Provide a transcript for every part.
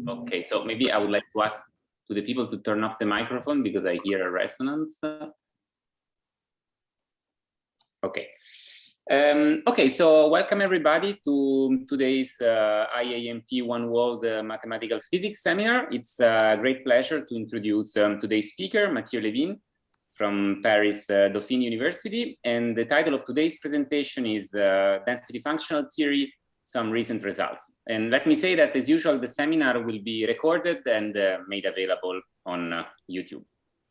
Okay, so maybe I would like to ask to the people to turn off the microphone because I hear a resonance. Okay. Okay, so welcome everybody to today's IAMP One World Mathematical Physics Seminar. It's a great pleasure to introduce today's speaker, Mathieu Lewin from Paris Dauphine University. And the title of today's presentation is Density Functional Theory, Some Recent Results. And let me say that as usual, the seminar will be recorded and made available on YouTube.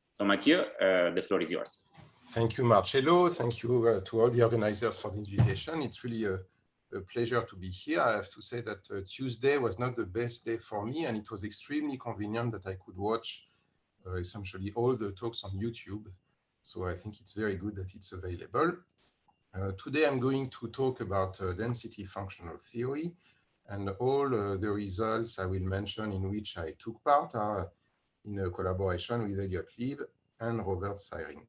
So Mathieu, the floor is yours. Thank you, Marcello. Thank you to all the organizers for the invitation. It's really a pleasure to be here. I have to say that Tuesday was not the best day for me, and it was extremely convenient that I could watch essentially all the talks on YouTube. So I think it's very good that it's available. Today I'm going to talk about density functional theory, and all the results I will mention in which I took part are in a collaboration with Elliott Lieb and Robert Seiringer.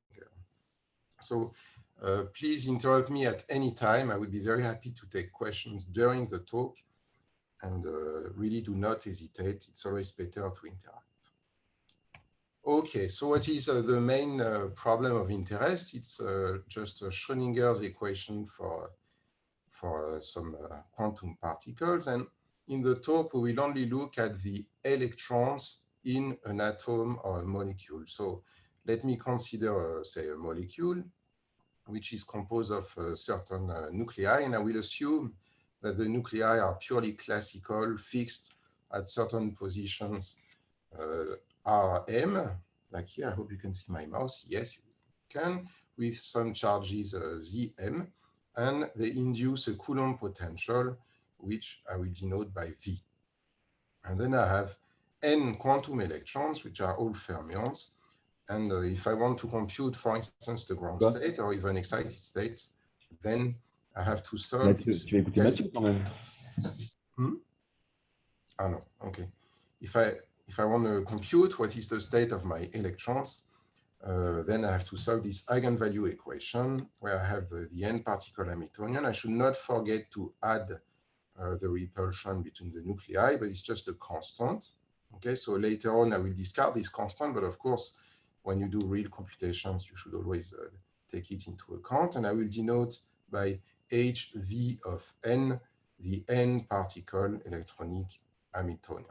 So please interrupt me at any time. I would be very happy to take questions during the talk, and really do not hesitate. It's always better to interact. Okay, so what is the main problem of interest? It's just Schrödinger's equation for some quantum particles. And in the talk, we will only look at the electrons in an atom or a molecule. So let me consider, say, a molecule, which is composed of certain nuclei, and I will assume that the nuclei are purely classical, fixed at certain positions Rm, like here. I hope you can see my mouse. Yes, you can, with some charges Zm, and they induce a Coulomb potential, which I will denote by V. And then I have n quantum electrons, which are all fermions. And if I want to compute, for instance, the ground state or even excited states, then I have to solve this. Tu vas écouter Mathieu quand même. Ah no, okay. If I want to compute what is the state of my electrons, then I have to solve this eigenvalue equation where I have the n particle Hamiltonian. I should not forget to add the repulsion between the nuclei, but it's just a constant. Okay, so later on I will discard this constant, but of course, when you do real computations, you should always take it into account. And I will denote by HV of n, the n particle electronic Hamiltonian.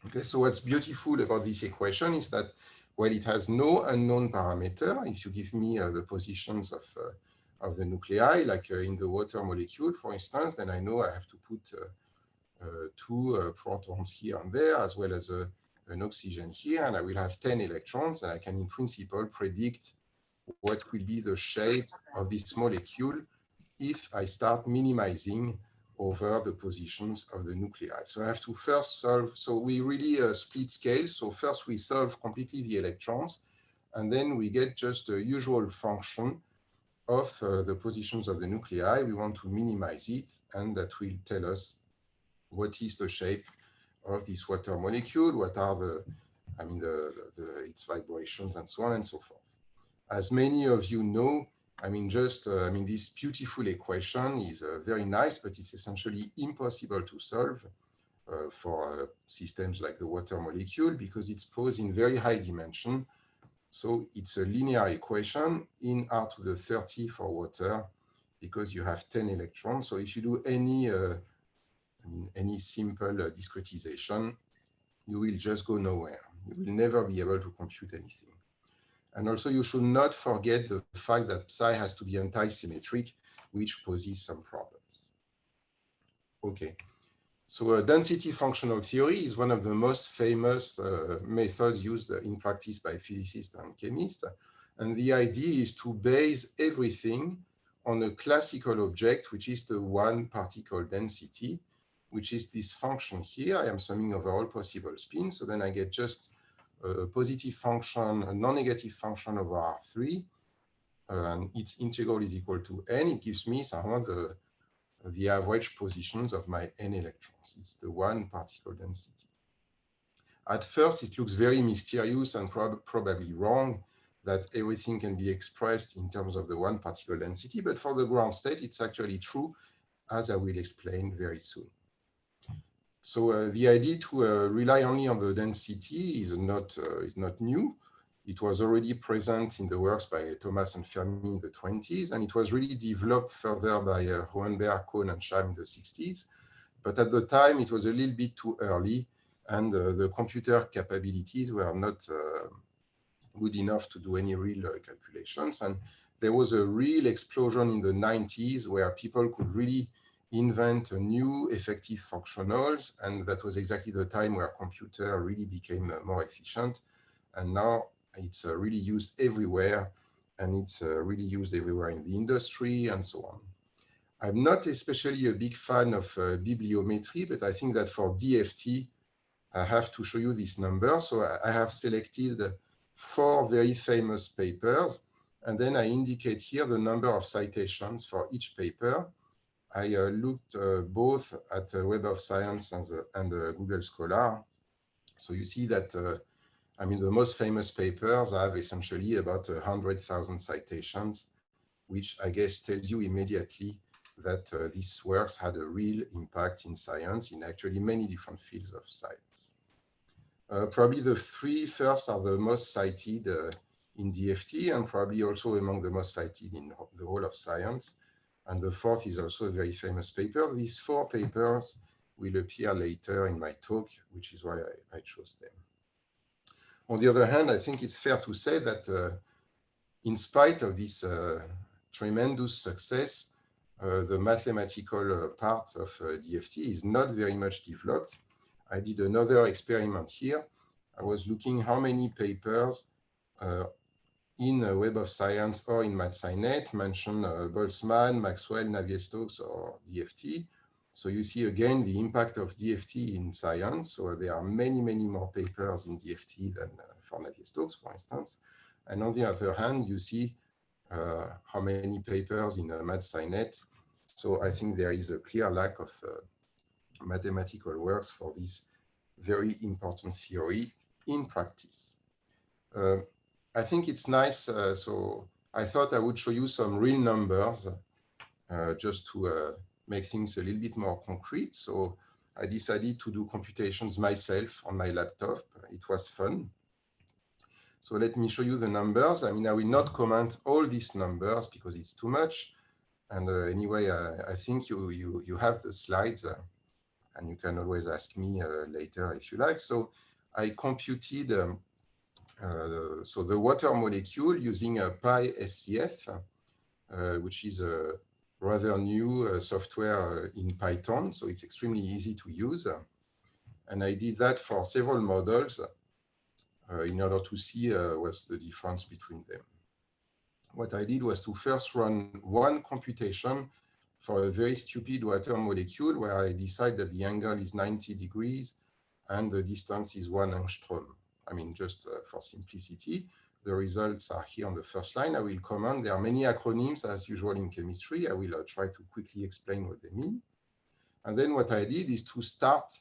Okay, so what's beautiful about this equation is that, well, it has no unknown parameter. If you give me the positions of the nuclei, like in the water molecule, for instance, then I know I have to put two protons here and there, as well as an oxygen here, and I will have 10 electrons, and I can, in principle, predict what will be the shape of this molecule if I start minimizing over the positions of the nuclei. So I have to first solve, so we really split scale. So first we solve completely the electrons, and then we get just a usual function of the positions of the nuclei. We want to minimize it, and that will tell us what is the shape of this water molecule, what are its vibrations, and so on and so forth. As many of you know, this beautiful equation is very nice, but it's essentially impossible to solve for systems like the water molecule because it's posed in very high dimension. So it's a linear equation in R to the 30 for water because you have 10 electrons. So if you do any simple discretization, you will just go nowhere. You will never be able to compute anything. And also, you should not forget the fact that psi has to be anti-symmetric, which poses some problems. Okay, so density functional theory is one of the most famous methods used in practice by physicists and chemists. And the idea is to base everything on a classical object, which is the one particle density, which is this function here. I am summing over all possible spins. So then I get just a positive function, a non-negative function over R3, and its integral is equal to n. It gives me somehow the average positions of my n electrons. It's the one particle density. At first, it looks very mysterious and probably wrong that everything can be expressed in terms of the one particle density, but for the ground state, it's actually true. as I will explain very soon. So the idea to rely only on the density is not new. It was already present in the works by Thomas and Fermi in the 20s, and it was really developed further by Hohenberg, Kohn, and Scham in the 60s. But at the time, it was a little bit too early, and the computer capabilities were not good enough to do any real calculations. And there was a real explosion in the 90s where people could really invent new effective functionals, and that was exactly the time where computer really became more efficient. And now it's really used everywhere, and it's really used everywhere in the industry and so on. I'm not especially a big fan of bibliometry, but I think that for DFT, I have to show you this number. So I have selected 4 very famous papers, and then I indicate here the number of citations for each paper. I looked both at Web of Science and Google Scholar. So you see that, I mean, the most famous papers have essentially about 100,000 citations, which I guess tells you immediately that these works had a real impact in science, in actually many different fields of science. Probably the 3 first are the most cited in DFT, and probably also among the most cited in the whole of science. And the 4th is also a very famous paper. These 4 papers will appear later in my talk, which is why I chose them. On the other hand, I think it's fair to say that in spite of this tremendous success, the mathematical part of DFT is not very much developed. I did another experiment here. I was looking how many papers in Web of Science or in MathSciNet mention Boltzmann, Maxwell, Navier-Stokes, or DFT. So you see again the impact of DFT in science. So there are many, many more papers in DFT than for Navier-Stokes, for instance. And on the other hand, you see how many papers in MathSciNet. So I think there is a clear lack of mathematical works for this very important theory in practice. I think it's nice, so I thought I would show you some real numbers just to make things a little bit more concrete. So I decided to do computations myself on my laptop. It was fun. So let me show you the numbers. I mean, I will not comment all these numbers because it's too much. And anyway, I think you have the slides and you can always ask me later if you like. So I computed so the water molecule using a PySCF, which is a rather new software in Python. So it's extremely easy to use. And I did that for several models in order to see what's the difference between them. What I did was to first run one computation for a very stupid water molecule where I decide that the angle is 90 degrees and the distance is 1 angstrom. I mean, just for simplicity, the results are here on the first line. I will comment. There are many acronyms as usual in chemistry. I will try to quickly explain what they mean. And then what I did is to start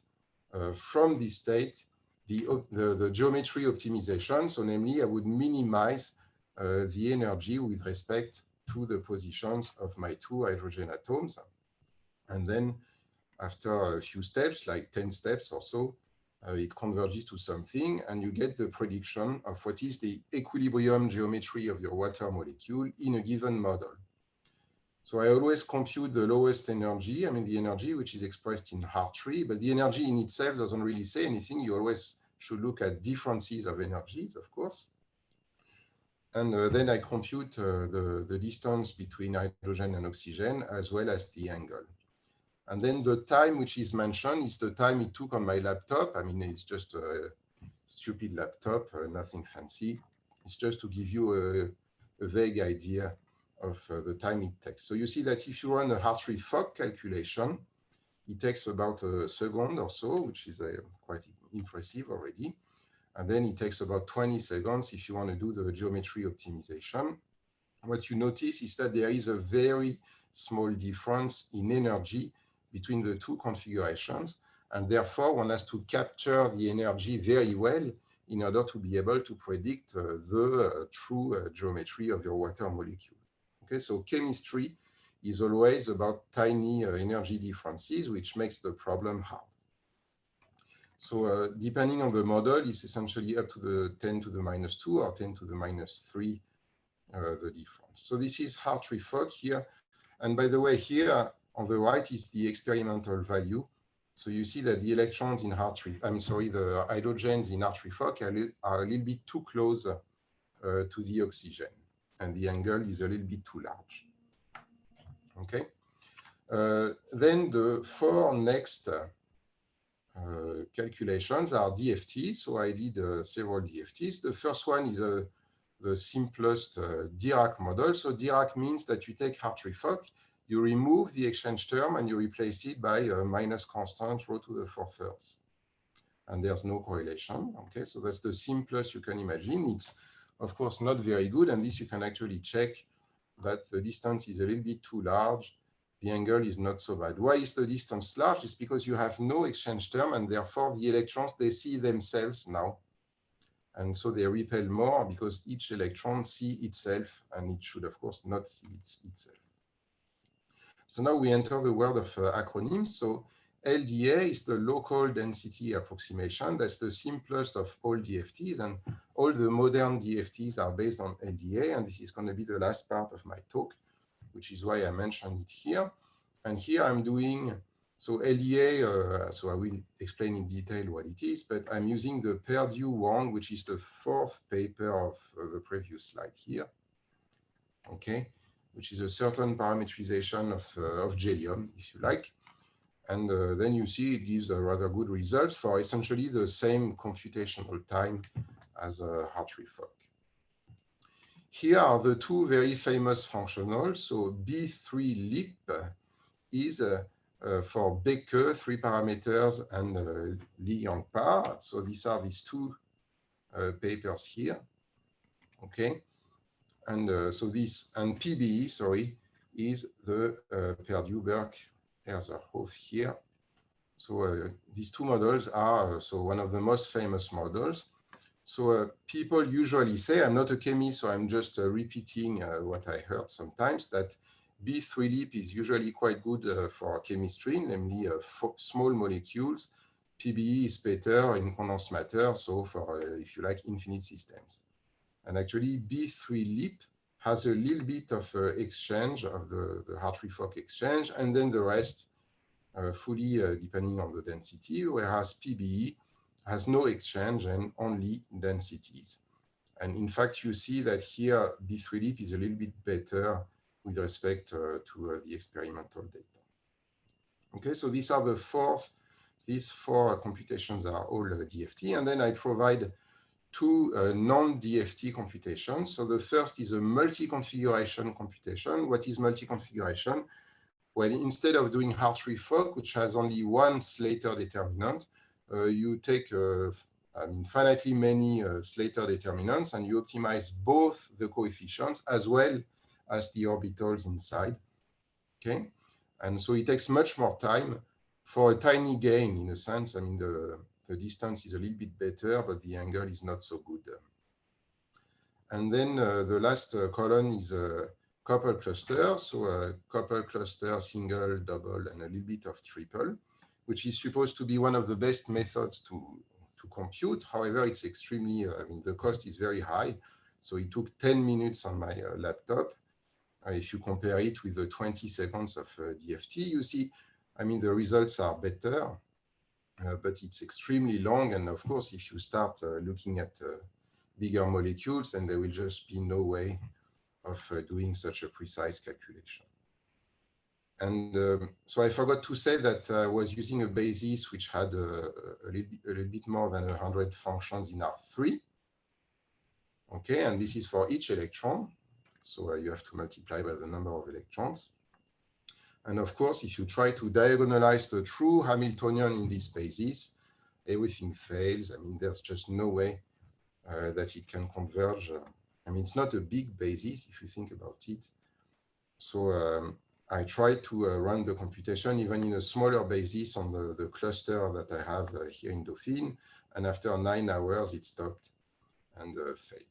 from this state, the geometry optimization. So namely, I would minimize the energy with respect to the positions of my 2 hydrogen atoms. And then after a few steps, like 10 steps or so, it converges to something, and you get the prediction of what is the equilibrium geometry of your water molecule in a given model. So I always compute the lowest energy, I mean the energy which is expressed in Hartree, but the energy in itself doesn't really say anything. You always should look at differences of energies, of course. And then I compute the distance between hydrogen and oxygen, as well as the angle. And then the time which is mentioned is the time it took on my laptop. I mean, it's just a stupid laptop, nothing fancy. It's just to give you a vague idea of the time it takes. So you see that if you run a Hartree-Fock calculation, it takes about a second or so, which is quite impressive already. And then it takes about 20 seconds if you want to do the geometry optimization. What you notice is that there is a very small difference in energy between the 2 configurations, and therefore one has to capture the energy very well in order to be able to predict the true geometry of your water molecule. Okay, so chemistry is always about tiny energy differences, which makes the problem hard. So depending on the model, it's essentially up to the 10 to the minus 2 or 10 to the minus 3, the difference. So this is Hartree Fock here. And by the way, here on the right is the experimental value. So you see that the electrons in Hartree, the hydrogens in Hartree Fock are a little bit too close to the oxygen. And the angle is a little bit too large. Okay. Then the 4 next calculations are DFT. So I did several DFTs. The first one is the simplest Dirac model. So Dirac means that you take Hartree Fock, you remove the exchange term, and you replace it by a minus constant rho to the 4/3. And there's no correlation. Okay, so that's the simplest you can imagine. It's, of course, not very good. And this you can actually check that the distance is a little bit too large. The angle is not so bad. Why is the distance large? It's because you have no exchange term, and therefore the electrons, they see themselves now. And so they repel more because each electron sees itself, and it should, of course, not see itself. So now we enter the world of acronyms. So LDA is the local density approximation. That's the simplest of all DFTs, and all the modern DFTs are based on LDA, and this is going to be the last part of my talk, which is why I mentioned it here. And here I'm doing, so LDA, so I will explain in detail what it is, but I'm using the Perdue one, which is the 4th paper of the previous slide here, okay, which is a certain parametrization of Gelium, if you like. And then you see it gives a rather good results for essentially the same computational time as Hartree Fock. Here are the two very famous functionals. So B3 Lieb is for Becke, 3 parameters, and Lee-Yang-Parr. So these are these two papers here. Okay. And so this, and PBE, sorry, is the Perdue-Burke-Herserhof here. So these two models are so one of the most famous models. So people usually say, I'm not a chemist, so I'm just repeating what I heard sometimes, that B3 Lieb is usually quite good for chemistry, namely small molecules. PBE is better in condensed matter, so for, if you like, infinite systems. And actually, B3 Lieb has a little bit of exchange of the Hartree Fock exchange, and then the rest fully depending on the density, whereas PBE has no exchange and only densities. And in fact, you see that here, B3 Lieb is a little bit better with respect to the experimental data. Okay, so these are these 4 computations are all DFT, and then I provide 2 non-DFT computations. So the first is a multi-configuration computation. What is multi-configuration? Well, instead of doing Hartree Fock, which has only 1 Slater determinant, you take infinitely many Slater determinants, and you optimize both the coefficients as well as the orbitals inside. Okay, and so it takes much more time for a tiny gain, in a sense. I mean, the distance is a little bit better, but the angle is not so good. And then the last column is a couple cluster. So a couple cluster, single, double, and a little bit of triple, which is supposed to be one of the best methods to compute. However, it's extremely, I mean, the cost is very high. So it took 10 minutes on my laptop. If you compare it with the 20 seconds of DFT, you see, I mean, the results are better, but it's extremely long. And of course, if you start looking at bigger molecules, then there will just be no way of doing such a precise calculation. And so I forgot to say that I was using a basis which had a little bit more than 100 functions in R3. Okay, and this is for each electron. So you have to multiply by the number of electrons. And of course, if you try to diagonalize the true Hamiltonian in this basis, everything fails. I mean, there's just no way that it can converge. I mean, it's not a big basis if you think about it. So I tried to run the computation even in a smaller basis on the cluster that I have here in Dauphine. And after 9 hours, it stopped and failed.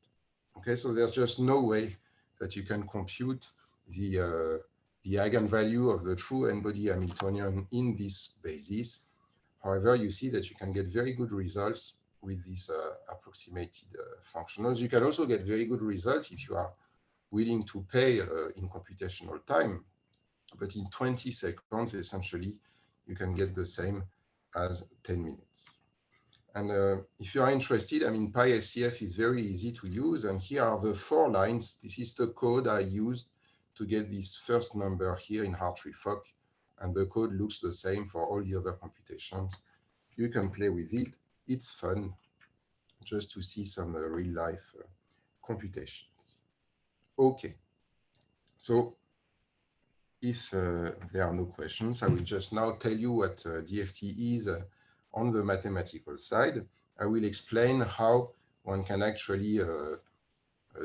Okay, so there's just no way that you can compute the the eigenvalue of the true n-body Hamiltonian in this basis. However, you see that you can get very good results with these approximated functionals. You can also get very good results if you are willing to pay in computational time. But in 20 seconds, essentially, you can get the same as 10 minutes. And if you are interested, I mean, PySCF is very easy to use. And here are the 4 lines. This is the code I used to get this first number here in Hartree-Fock. And the code looks the same for all the other computations. You can play with it. It's fun just to see some real-life computations. Okay. So if there are no questions, I will just now tell you what DFT is on the mathematical side. I will explain how one can actually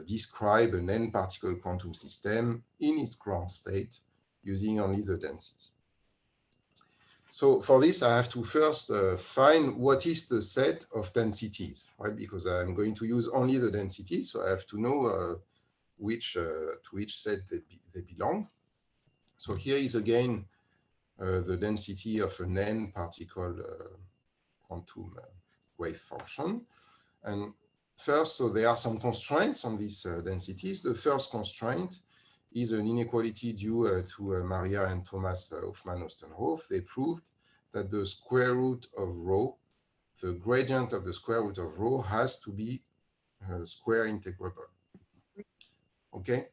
describe an n-particle quantum system in its ground state using only the density. So for this, I have to first find what is the set of densities, right? Because I'm going to use only the density, so I have to know to which set they belong. So here is again the density of an n-particle quantum wave function. And first, so there are some constraints on these densities. The first constraint is an inequality due to Maria and Thomas Hofmann-Ostenhof. They proved that the square root of rho, the gradient of the square root of rho, has to be square integrable. Okay,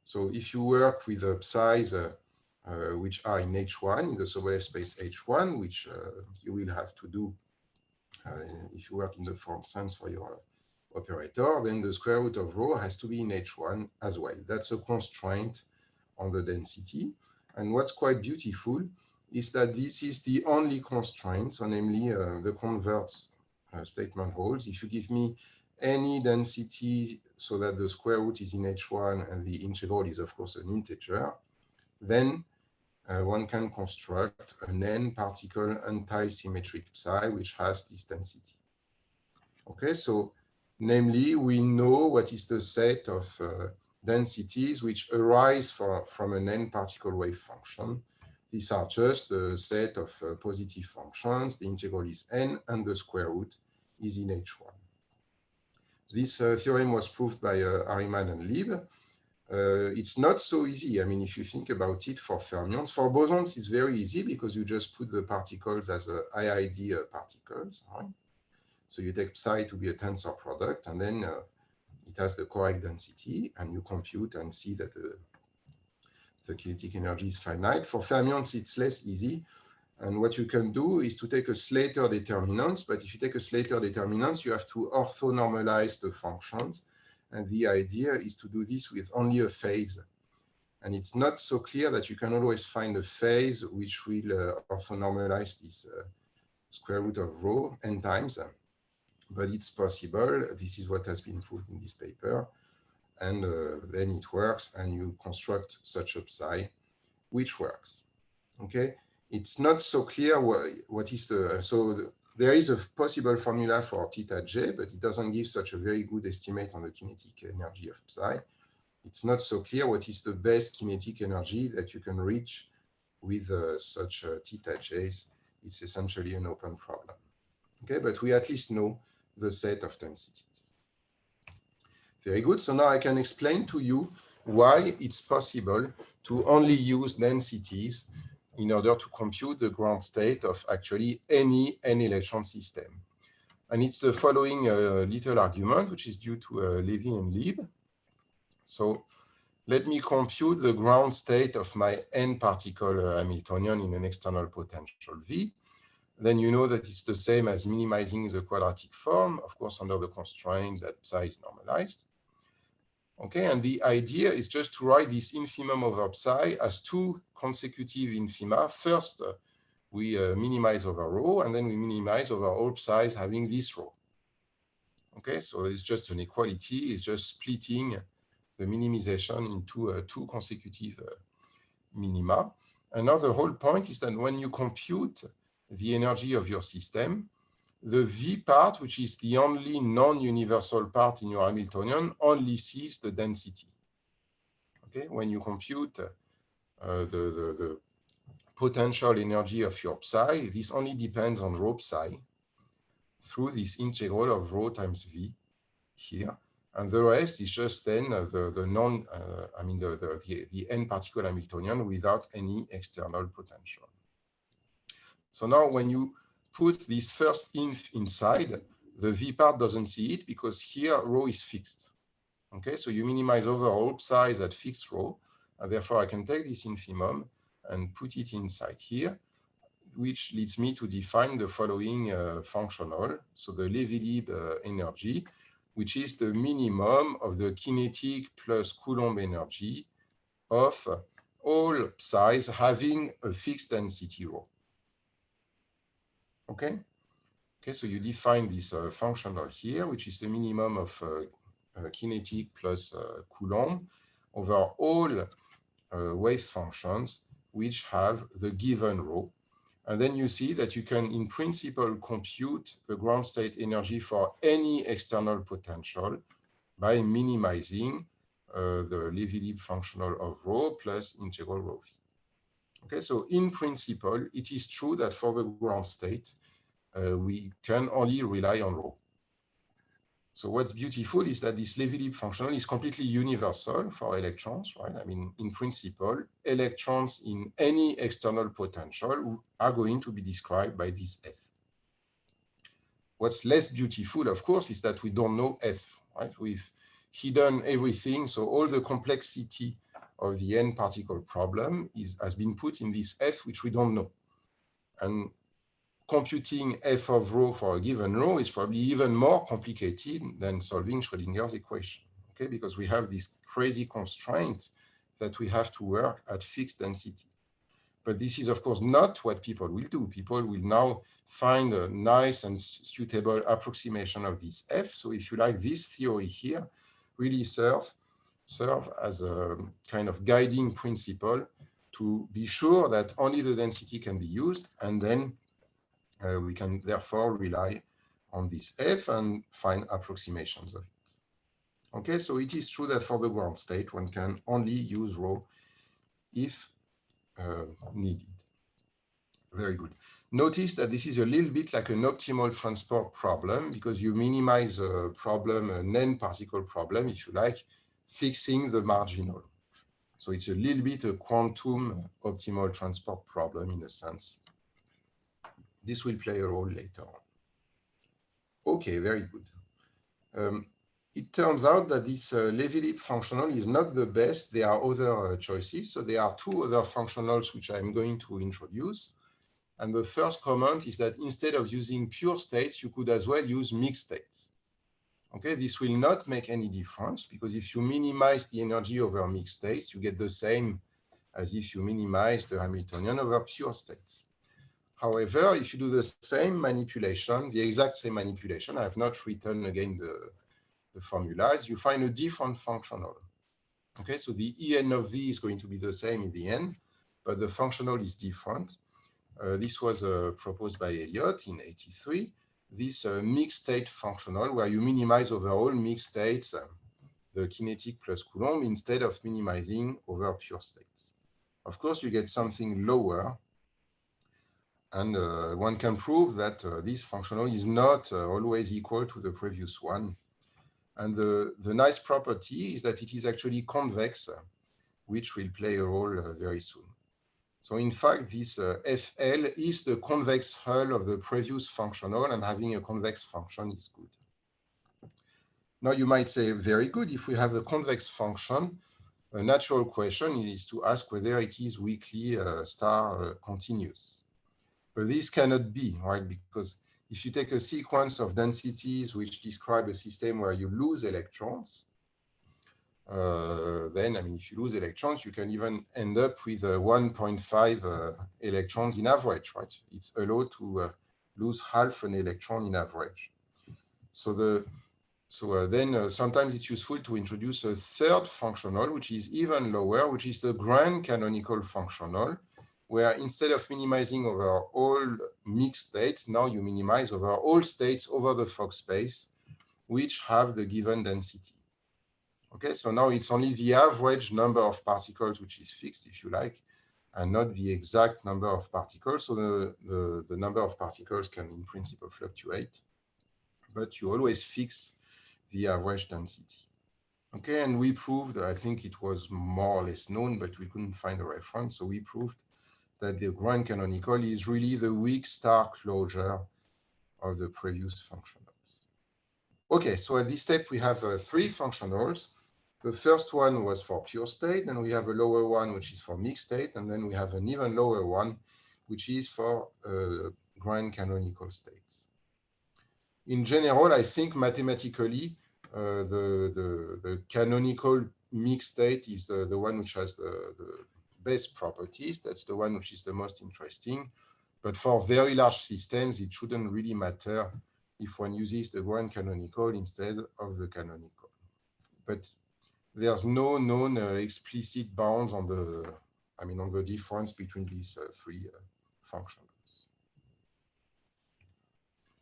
so if you work with psi's which are in H1, in the Sobolev space H1, which you will have to do if you work in the form sense for your operator, then the square root of rho has to be in H1 as well. That's a constraint on the density. And what's quite beautiful is that this is the only constraint, so namely the converse statement holds. If you give me any density so that the square root is in H1 and the integral is of course an integer, then one can construct an n-particle anti-symmetric psi which has this density. Okay, so namely, we know what is the set of densities which arise from an n-particle wave function. These are just the set of positive functions. The integral is n, and the square root is in H1. This theorem was proved by Harriman and Lieb. It's not so easy. I mean, if you think about it for fermions, for bosons, it's very easy because you just put the particles as IID particles, right? So you take psi to be a tensor product, and then it has the correct density, and you compute and see that the kinetic energy is finite. For fermions, it's less easy. And what you can do is to take a Slater determinant, but if you take a Slater determinant, you have to orthonormalize the functions. And the idea is to do this with only a phase. And it's not so clear that you can always find a phase which will orthonormalize this square root of rho n times. But it's possible. This is what has been proved in this paper. And then it works, and you construct such a psi, which works. Okay? It's not so clear what is the, there is a possible formula for theta j, but it doesn't give such a very good estimate on the kinetic energy of psi. It's not so clear what is the best kinetic energy that you can reach with such theta j's. It's essentially an open problem. Okay, but we at least know the set of densities. Very good. So now I can explain to you why it's possible to only use densities in order to compute the ground state of actually any n-electron system. And it's the following little argument, which is due to Levy and Lieb. So let me compute the ground state of my n-particle Hamiltonian in an external potential V. Then you know that it's the same as minimizing the quadratic form, of course, under the constraint that psi is normalized. Okay, and the idea is just to write this infimum over psi as two consecutive infima. First, we minimize over rho, and then we minimize over all psi's having this rho. Okay, so it's just an equality. It's just splitting the minimization into two consecutive minima. Another whole point is that when you compute the energy of your system, the V part, which is the only non-universal part in your Hamiltonian, only sees the density. Okay, when you compute the potential energy of your psi. This only depends on rho psi through this integral of rho times v here. And the rest is just then the n particle Hamiltonian without any external potential. So now when you put this first inf inside, the v part doesn't see it because here rho is fixed. Okay, so you minimize over all psi's at fixed rho, and therefore I can take this infimum and put it inside here, which leads me to define the following functional. So the Levi-Lieb energy, which is the minimum of the kinetic plus Coulomb energy of all psi's having a fixed density rho. Okay? Okay, so you define this functional here, which is the minimum of kinetic plus Coulomb over all wave functions which have the given rho. And then you see that you can, in principle, compute the ground state energy for any external potential by minimizing the Levi-Lieb functional of rho plus integral rho v. Okay, so in principle, it is true that for the ground state, we can only rely on rho. So what's beautiful is that this Levi-Lieb functional is completely universal for electrons, right? I mean, in principle, electrons in any external potential are going to be described by this F. What's less beautiful, of course, is that we don't know F, right? We've hidden everything, so all the complexity of the n particle problem has been put in this F, which we don't know. And computing f of rho for a given rho is probably even more complicated than solving Schrödinger's equation, okay? Because we have this crazy constraint that we have to work at fixed density. But this is, of course, not what people will do. People will now find a nice and suitable approximation of this f. So if you like, this theory here really serve as a kind of guiding principle to be sure that only the density can be used, and then we can therefore rely on this f and find approximations of it. Okay, so it is true that for the ground state, one can only use rho if needed. Very good. Notice that this is a little bit like an optimal transport problem, because you minimize a problem, an n particle problem, if you like, fixing the marginal. So it's a little bit a quantum optimal transport problem in a sense. This will play a role later on. Okay, very good. It turns out that this Levi-Lieb functional is not the best. There are other choices. So there are two other functionals which I'm going to introduce. And the first comment is that instead of using pure states, you could as well use mixed states. Okay, this will not make any difference, because if you minimize the energy over mixed states, you get the same as if you minimize the Hamiltonian over pure states. However, if you do the same manipulation, the exact same manipulation, I have not written again the formulas, you find a different functional. Okay, so the En of V is going to be the same in the end, but the functional is different. This was proposed by Elliott in '83. This mixed state functional, where you minimize over all mixed states the kinetic plus Coulomb instead of minimizing over pure states. Of course, you get something lower, and one can prove that this functional is not always equal to the previous one. And the nice property is that it is actually convex, which will play a role very soon. So in fact, this FL is the convex hull of the previous functional, and having a convex function is good. Now you might say, very good, if we have a convex function, a natural question is to ask whether it is weakly star continuous. But this cannot be, right? Because if you take a sequence of densities which describe a system where you lose electrons, then, I mean, if you lose electrons, you can even end up with 1.5 electrons in average, right? It's allowed to lose half an electron in average. So then sometimes it's useful to introduce a third functional, which is even lower, which is the grand canonical functional, where instead of minimizing over all mixed states, now you minimize over all states over the Fock space, which have the given density. Okay, so now it's only the average number of particles which is fixed, if you like, and not the exact number of particles. So the number of particles can in principle fluctuate, but you always fix the average density. Okay, and we proved, I think it was more or less known, but we couldn't find a reference. So we proved that the grand canonical is really the weak star closure of the previous functionals. Okay, so at this step, we have 3 functionals. The first one was for pure state, and we have a lower one, which is for mixed state, and then we have an even lower one, which is for grand canonical states. In general, I think mathematically, the canonical mixed state is the one which has the best properties. That's the one which is the most interesting. But for very large systems, it shouldn't really matter if one uses the grand canonical instead of the canonical. But there's no known explicit bounds on the difference between these 3 functions.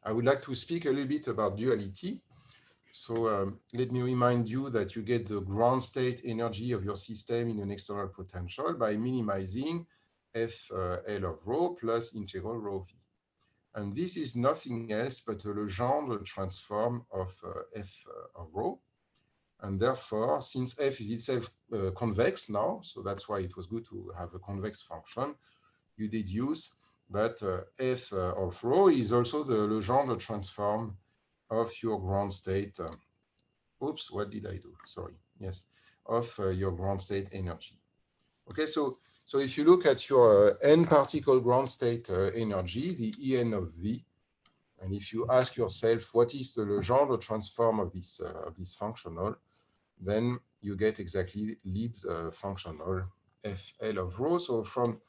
I would like to speak a little bit about duality. So let me remind you that you get the ground state energy of your system in an external potential by minimizing FL of rho plus integral rho v. And this is nothing else but a Legendre transform of F of rho. And therefore, since F is itself convex now, so that's why it was good to have a convex function, you deduce that F of rho is also the Legendre transform of your ground state. Oops, what did I do? Sorry. Yes, of your ground state energy. Okay, so if you look at your n particle ground state energy, the En of V, and if you ask yourself what is the Legendre transform of this functional, then you get exactly Lieb's functional FL of rho. So from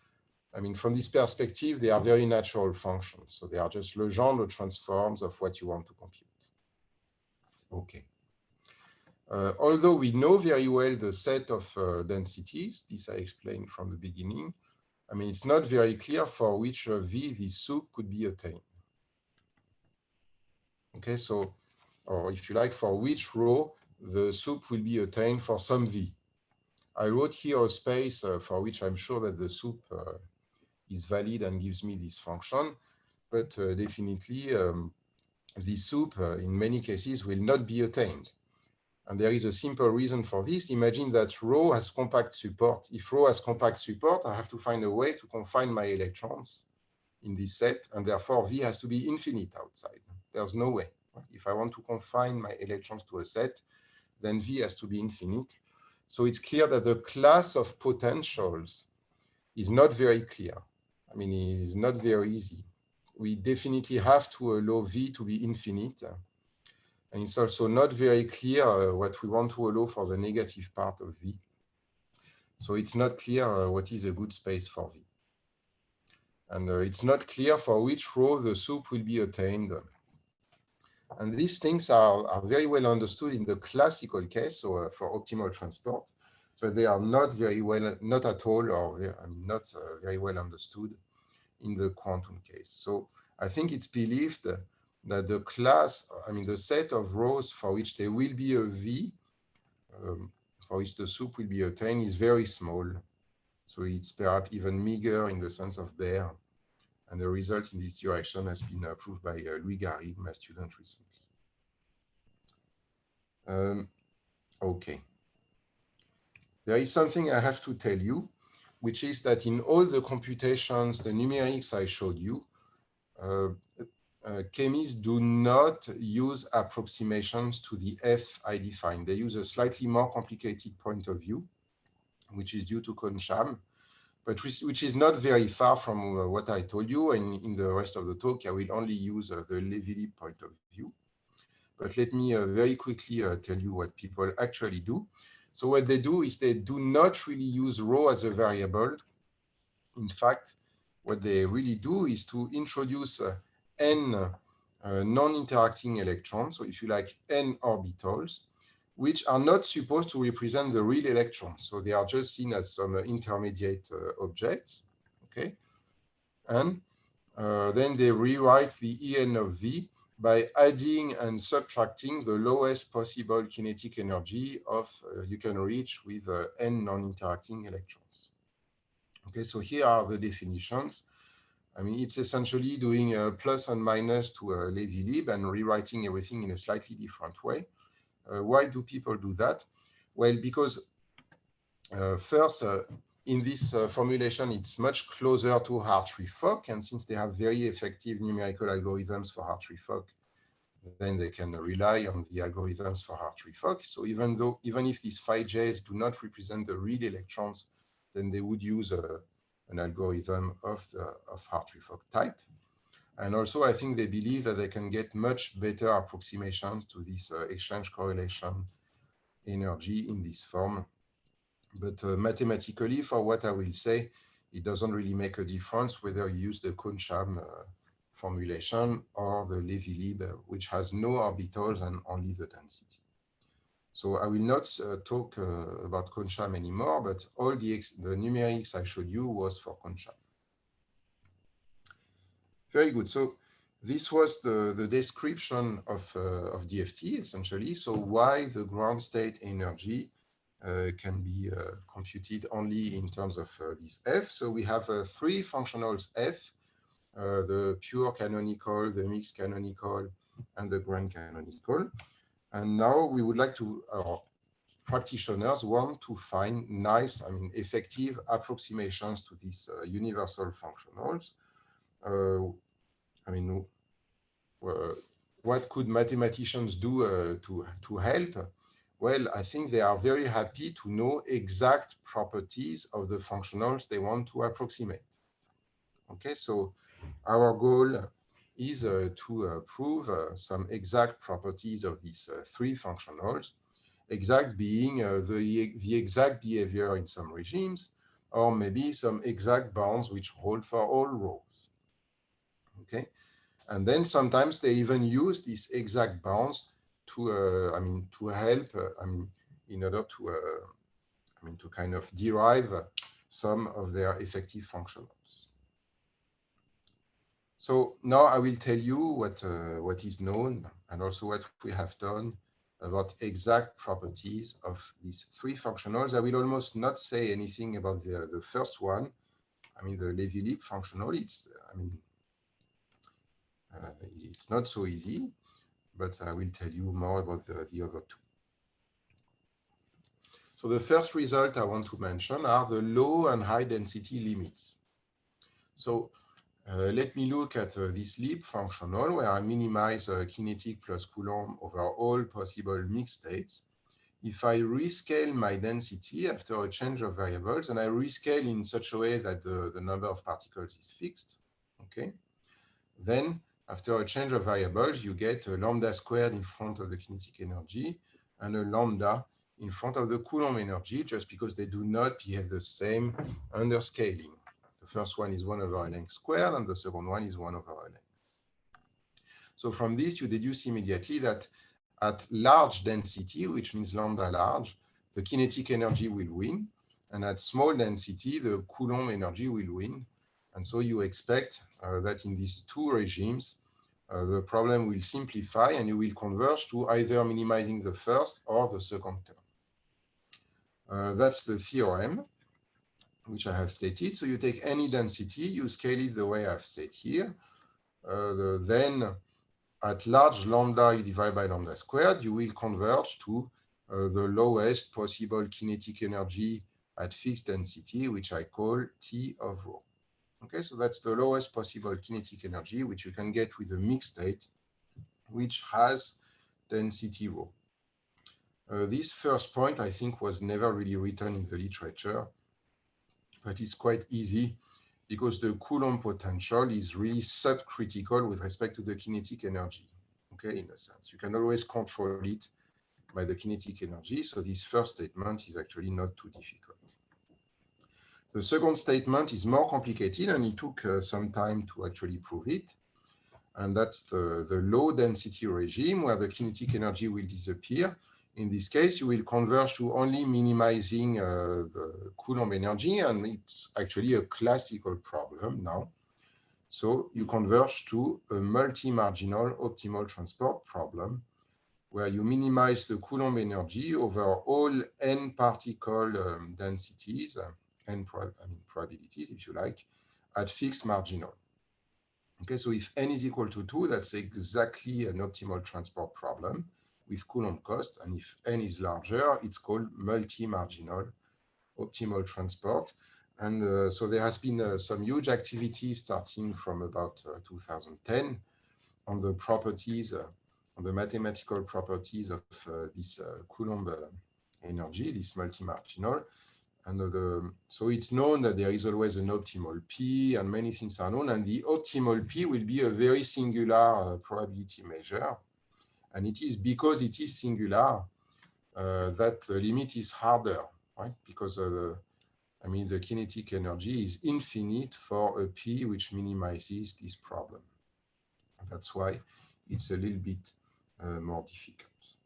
this perspective, they are very natural functions. So they are just Legendre transforms of what you want to compute. Okay. Although we know very well the set of densities, this I explained from the beginning, it's not very clear for which V this soup could be attained. Okay, so, or if you like, for which rho the soup will be attained for some V. I wrote here a space for which I'm sure that the soup is valid and gives me this function, but definitely this soup in many cases will not be attained. And there is a simple reason for this. Imagine that rho has compact support. If rho has compact support, I have to find a way to confine my electrons in this set, and therefore V has to be infinite outside. There's no way. If I want to confine my electrons to a set, then V has to be infinite. So it's clear that the class of potentials is not very clear. It is not very easy. We definitely have to allow V to be infinite. And it's also not very clear what we want to allow for the negative part of V. So it's not clear what is a good space for V. And it's not clear for which rho the soup will be attained. And these things are very well understood in the classical case, so for optimal transport, but they are not very well, not at all, or not very well understood in the quantum case. So I think it's believed that the class, the set of rows for which there will be a V, for which the soup will be attained, is very small. So it's perhaps even meager in the sense of Baire. And the result in this direction has been proved by Louis Garrigues, my student recently. Okay. There is something I have to tell you, which is that in all the computations, the numerics I showed you, chemists do not use approximations to the F I defined. They use a slightly more complicated point of view, which is due to Kohn-Sham, but which is not very far from what I told you. And in the rest of the talk, I will only use the Levi-Lieb point of view. But let me very quickly tell you what people actually do. So what they do is they do not really use rho as a variable. In fact, what they really do is to introduce n non-interacting electrons, so if you like, n orbitals, which are not supposed to represent the real electron. So they are just seen as some intermediate objects, okay? And then they rewrite the En of V by adding and subtracting the lowest possible kinetic energy of you can reach with n non-interacting electrons. Okay, so here are the definitions. I mean, it's essentially doing a plus and minus to a Levi-Lieb and rewriting everything in a slightly different way. Why do people do that? Well, because first, in this formulation, it's much closer to Hartree-Fock, and since they have very effective numerical algorithms for Hartree-Fock, then they can rely on the algorithms for Hartree-Fock. So even if these phi j's do not represent the real electrons, then they would use an algorithm of Hartree-Fock type. And also, I think they believe that they can get much better approximations to this exchange correlation energy in this form. But mathematically, for what I will say, it doesn't really make a difference whether you use the Kohn-Sham formulation or the Levi-Lieb, which has no orbitals and only the density. So I will not talk about Kohn-Sham anymore, but all the numerics I showed you was for Kohn-Sham. Very good. So this was the description of DFT, essentially. So why the ground state energy can be computed only in terms of this F. So we have three functionals F, the pure canonical, the mixed canonical, and the grand canonical. And now we would like to, our practitioners want to find nice, effective approximations to these universal functionals. What could mathematicians do to help? Well, I think they are very happy to know exact properties of the functionals they want to approximate. Okay, so our goal is to prove some exact properties of these three functionals, exact being the exact behavior in some regimes, or maybe some exact bounds which hold for all rows. Okay, and then sometimes they even use these exact bounds to help in order to kind of derive some of their effective functionals. So now I will tell you what is known and also what we have done about exact properties of these three functionals. I will almost not say anything about the first one. The Levi-Lieb functional. It's not so easy, but I will tell you more about the other two. So the first result I want to mention are the low and high density limits. So let me look at this Lieb functional where I minimize kinetic plus Coulomb over all possible mixed states. If I rescale my density after a change of variables, and I rescale in such a way that the number of particles is fixed, okay, then after a change of variables, you get a lambda squared in front of the kinetic energy and a lambda in front of the Coulomb energy, just because they do not behave the same under scaling. The first one is 1 over ln squared, and the second one is 1 over ln. So from this, you deduce immediately that at large density, which means lambda large, the kinetic energy will win, and at small density, the Coulomb energy will win. And so you expect that in these two regimes, the problem will simplify and you will converge to either minimizing the first or the second term. That's the theorem, which I have stated. So you take any density, you scale it the way I've said here. Then at large lambda, you divide by lambda squared, you will converge to the lowest possible kinetic energy at fixed density, which I call T of rho. Okay, so that's the lowest possible kinetic energy, which you can get with a mixed state, which has density rho. This first point, I think, was never really written in the literature, but it's quite easy because the Coulomb potential is really subcritical with respect to the kinetic energy. Okay, in a sense, you can always control it by the kinetic energy. So this first statement is actually not too difficult. The second statement is more complicated, and it took some time to actually prove it. And that's the low density regime where the kinetic energy will disappear. In this case, you will converge to only minimizing the Coulomb energy, and it's actually a classical problem now. So you converge to a multi-marginal optimal transport problem where you minimize the Coulomb energy over all n particle densities n probabilities, if you like, at fixed marginal. Okay, so if n is equal to 2, that's exactly an optimal transport problem with Coulomb cost. And if n is larger, it's called multi-marginal optimal transport. And so there has been some huge activity starting from about 2010 on the properties, on the mathematical properties of this Coulomb energy, this multi-marginal. And so it's known that there is always an optimal P, and many things are known. And the optimal P will be a very singular probability measure. And it is because it is singular that the limit is harder, right? Because the kinetic energy is infinite for a P which minimizes this problem. And that's why it's a little bit more difficult.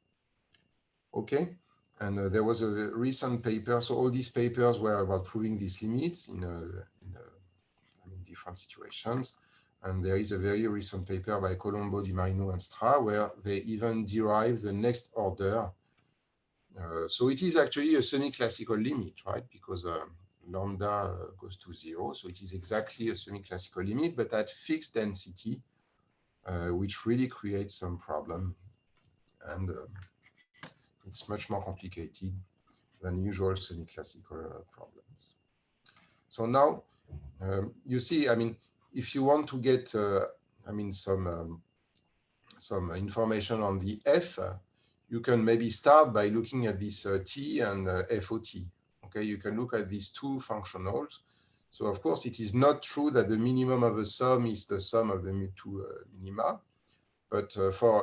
Okay. And there was a recent paper. So all these papers were about proving these limits in different situations. And there is a very recent paper by Colombo, Di Marino, and Stra, where they even derive the next order. So it is actually a semi-classical limit, right? Because lambda goes to 0. So it is exactly a semi-classical limit, but at fixed density, which really creates some problem. And it's much more complicated than usual semi-classical problems. So now, you see, if you want to get, some information on the F, you can maybe start by looking at this T and FOT. Okay, you can look at these two functionals. So of course, it is not true that the minimum of a sum is the sum of the two minima. But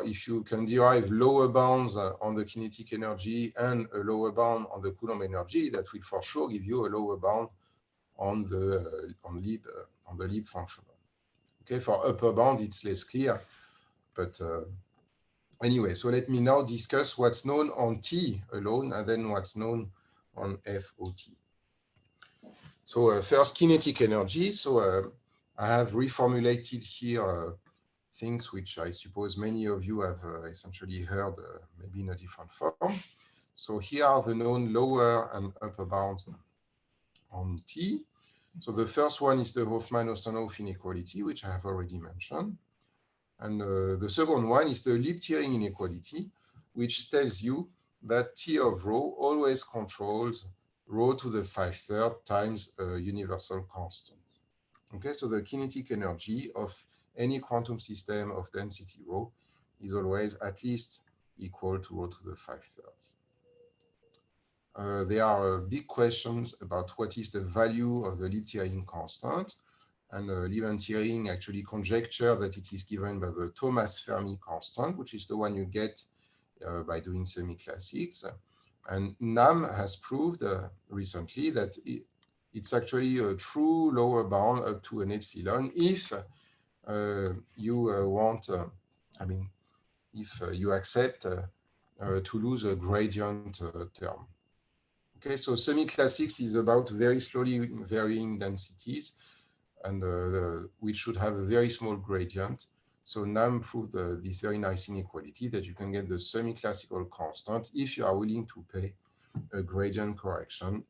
if you can derive lower bounds on the kinetic energy and a lower bound on the Coulomb energy, that will for sure give you a lower bound on the Lieb functional. Okay, for upper bound, it's less clear. But anyway, so let me now discuss what's known on T alone and then what's known on FOT. So first, kinetic energy. So I have reformulated here things which I suppose many of you have essentially heard, maybe in a different form. So here are the known lower and upper bounds on T. So the first one is the Hofmann-Haussenhoff inequality, which I have already mentioned. And the second one is the Elliptic inequality, which tells you that T of rho always controls rho to the 5/3 times a universal constant. Okay, so the kinetic energy of any quantum system of density rho is always at least equal to rho to the 5/3. There are big questions about what is the value of the Lieb constant. And Lieb and Seiringer actually conjecture that it is given by the Thomas Fermi constant, which is the one you get by doing semi-classics. And NAM has proved recently that it's actually a true lower bound up to an epsilon if you if you accept to lose a gradient term. Okay, so semi-classics is about very slowly varying densities, and which should have a very small gradient. So NAM proved this very nice inequality that you can get the semi-classical constant if you are willing to pay a gradient correction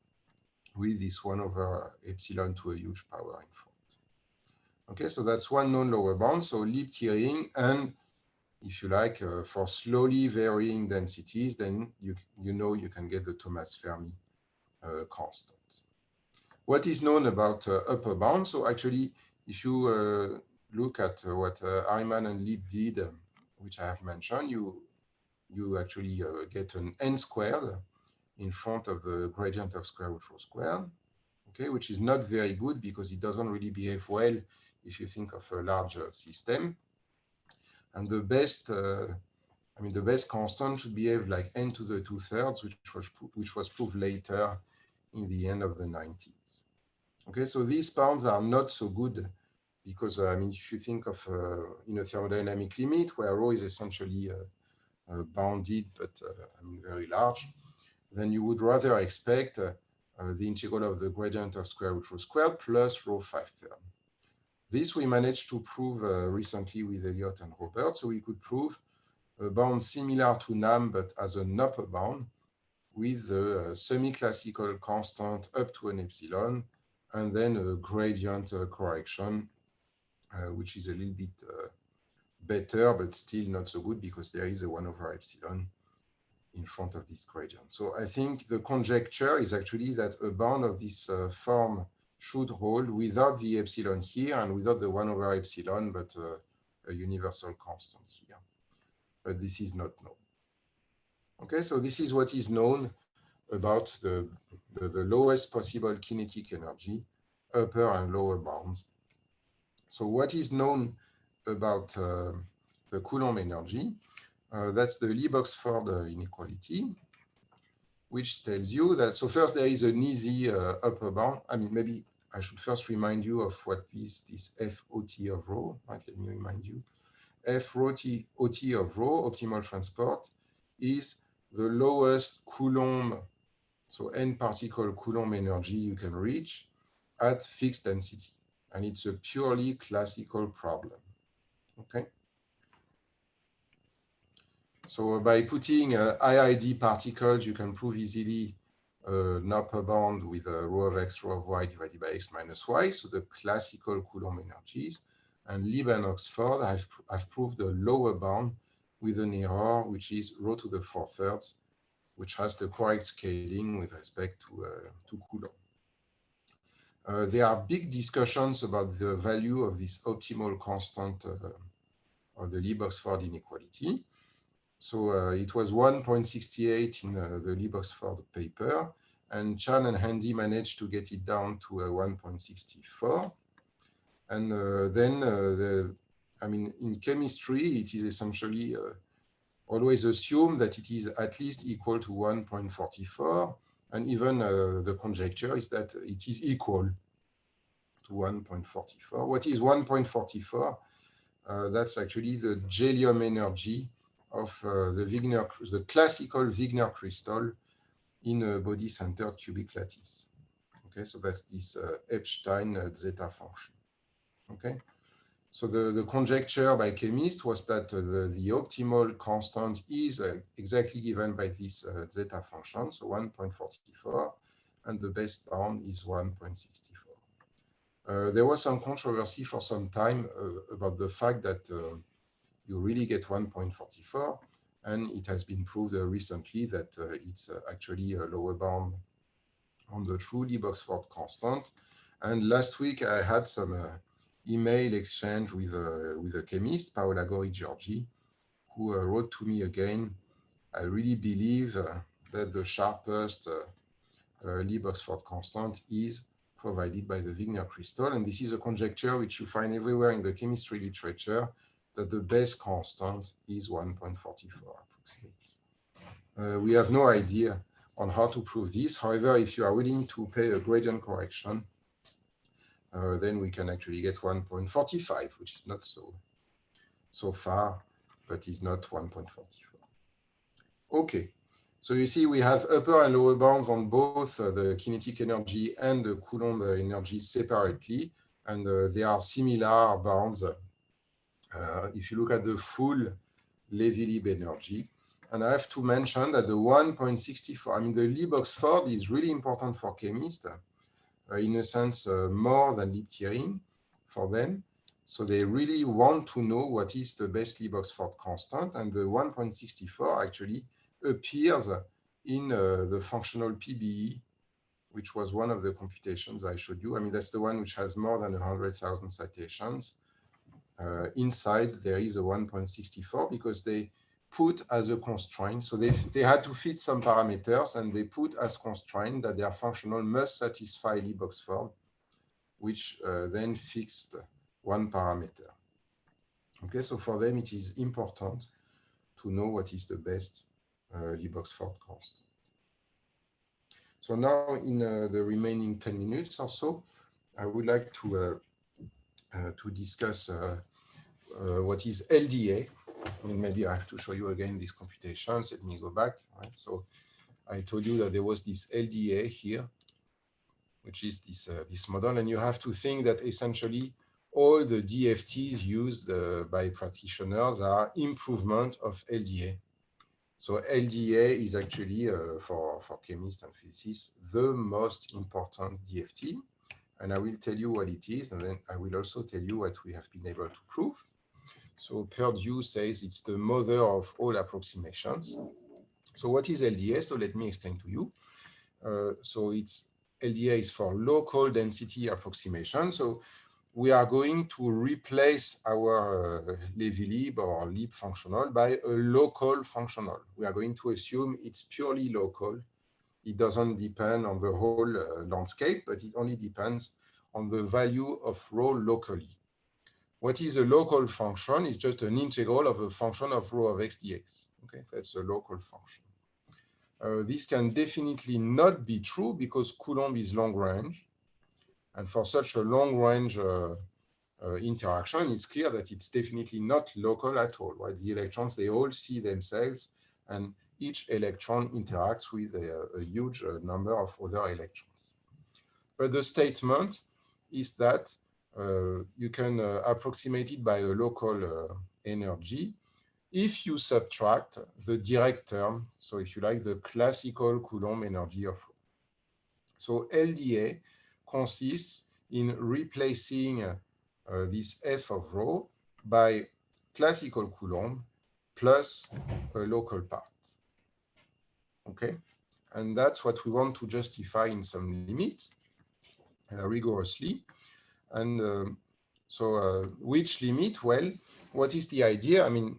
with this 1 over epsilon to a huge power in front. Okay, so that's one known lower bound. So Lieb tiering, and if you like, for slowly varying densities, then you can get the Thomas Fermi constant. What is known about upper bound? So actually, if you look at what Harriman and Lieb did, which I have mentioned, you actually get an n squared in front of the gradient of square root rho squared, okay, which is not very good because it doesn't really behave well if you think of a larger system. And the best, the best constant should behave like n to the 2/3, which was proved later in the end of the 90s. Okay, so these bounds are not so good because, if you think of in a thermodynamic limit where rho is essentially bounded but very large, then you would rather expect the integral of the gradient of square root rho squared plus rho 5/3. This we managed to prove recently with Elliott and Robert, so we could prove a bound similar to NAM but as an upper bound with the semi-classical constant up to an epsilon, and then a gradient correction, which is a little bit better, but still not so good because there is a 1 over epsilon in front of this gradient. So I think the conjecture is actually that a bound of this form should hold without the epsilon here and without the 1 over epsilon, but a universal constant here. But this is not known. Okay, so this is what is known about the lowest possible kinetic energy, upper and lower bounds. So what is known about the Coulomb energy? That's the Lieb-Oxford inequality, which tells you that, so first there is an easy upper bound. I mean, maybe I should first remind you of what is this FOT of rho, right? Let me remind you. FOT of rho, optimal transport, is the lowest Coulomb, so n particle Coulomb energy you can reach at fixed density. And it's a purely classical problem, okay? So by putting IID particles, you can prove easily an upper bound with rho of x, rho of y divided by x minus y, so the classical Coulomb energies. And Lieb and Oxford have proved a lower bound with an error, which is rho to the 4/3, which has the correct scaling with respect to Coulomb. There are big discussions about the value of this optimal constant of the Lieb-Oxford inequality. So it was 1.68 in the Lieb-Oxford paper, and Chan and Handy managed to get it down to 1.64. And I mean, in chemistry, it is essentially always assumed that it is at least equal to 1.44. And even the conjecture is that it is equal to 1.44. What is 1.44? That's actually the Gelium energy of the classical Wigner crystal in a body-centered cubic lattice. Okay, so that's this Epstein zeta function. Okay, so the conjecture by chemists was that the optimal constant is exactly given by this zeta function, so 1.44, and the best bound is 1.64. There was some controversy for some time about the fact that you really get 1.44, and it has been proved recently that it's actually a lower bound on the true Lieb-Oxford constant. And last week I had some email exchange with a chemist, Paola Gori-Giorgi, who wrote to me again, I really believe that the sharpest Lieb-Oxford constant is provided by the Wigner crystal. And this is a conjecture which you find everywhere in the chemistry literature, that the base constant is 1.44 approximately. We have no idea on how to prove this. However, if you are willing to pay a gradient correction, then we can actually get 1.45, which is not so far, but is not 1.44. Okay, so you see we have upper and lower bounds on both the kinetic energy and the Coulomb energy separately, and they are similar bounds if you look at the full Lévy-Lieb energy. And I have to mention that the 1.64, I mean, the Lieb-Oxford is really important for chemists, in a sense, more than Lieb-Thiering for them. So they really want to know what is the best Lieb-Oxford constant. And the 1.64 actually appears in the functional PBE, which was one of the computations I showed you. I mean, that's the one which has more than 100,000 citations. Inside, there is a 1.64 because they put as a constraint. So they had to fit some parameters, and they put as constraint that their functional must satisfy Lieb-Oxford, which then fixed one parameter. Okay, so for them, it is important to know what is the best Lieb-Oxford constant. So now in the remaining 10 minutes or so, I would like to discuss what is Lda. I mean, maybe I have to show you again these computations. Let me go back. Right? So I told you that there was this Lda here, which is this model. And you have to think that essentially all the DFTs used by practitioners are improvement of Lda. So LDA is actually, for chemists and physicists, the most important DFT. And I will tell you what it is, and then I will also tell you what we have been able to prove. So Purdue says it's the mother of all approximations. So what is LDA? So let me explain to you. So LDA is for local density approximation. So we are going to replace our Levi-Lieb or Lieb functional by a local functional. We are going to assume it's purely local. It doesn't depend on the whole landscape, but it only depends on the value of rho locally. What is a local function? It's just an integral of a function of rho of x dx. Okay, that's a local function. This can definitely not be true because Coulomb is long range. And for such a long range interaction, it's clear that it's definitely not local at all, right? The electrons, they all see themselves, and each electron interacts with a huge number of other electrons. But the statement is that you can approximate it by a local energy if you subtract the Dirac term, so if you like, the classical Coulomb energy of rho. So LDA consists in replacing this f of rho by classical Coulomb plus a local part. Okay, and that's what we want to justify in some limit rigorously. And which limit? Well, what is the idea? I mean,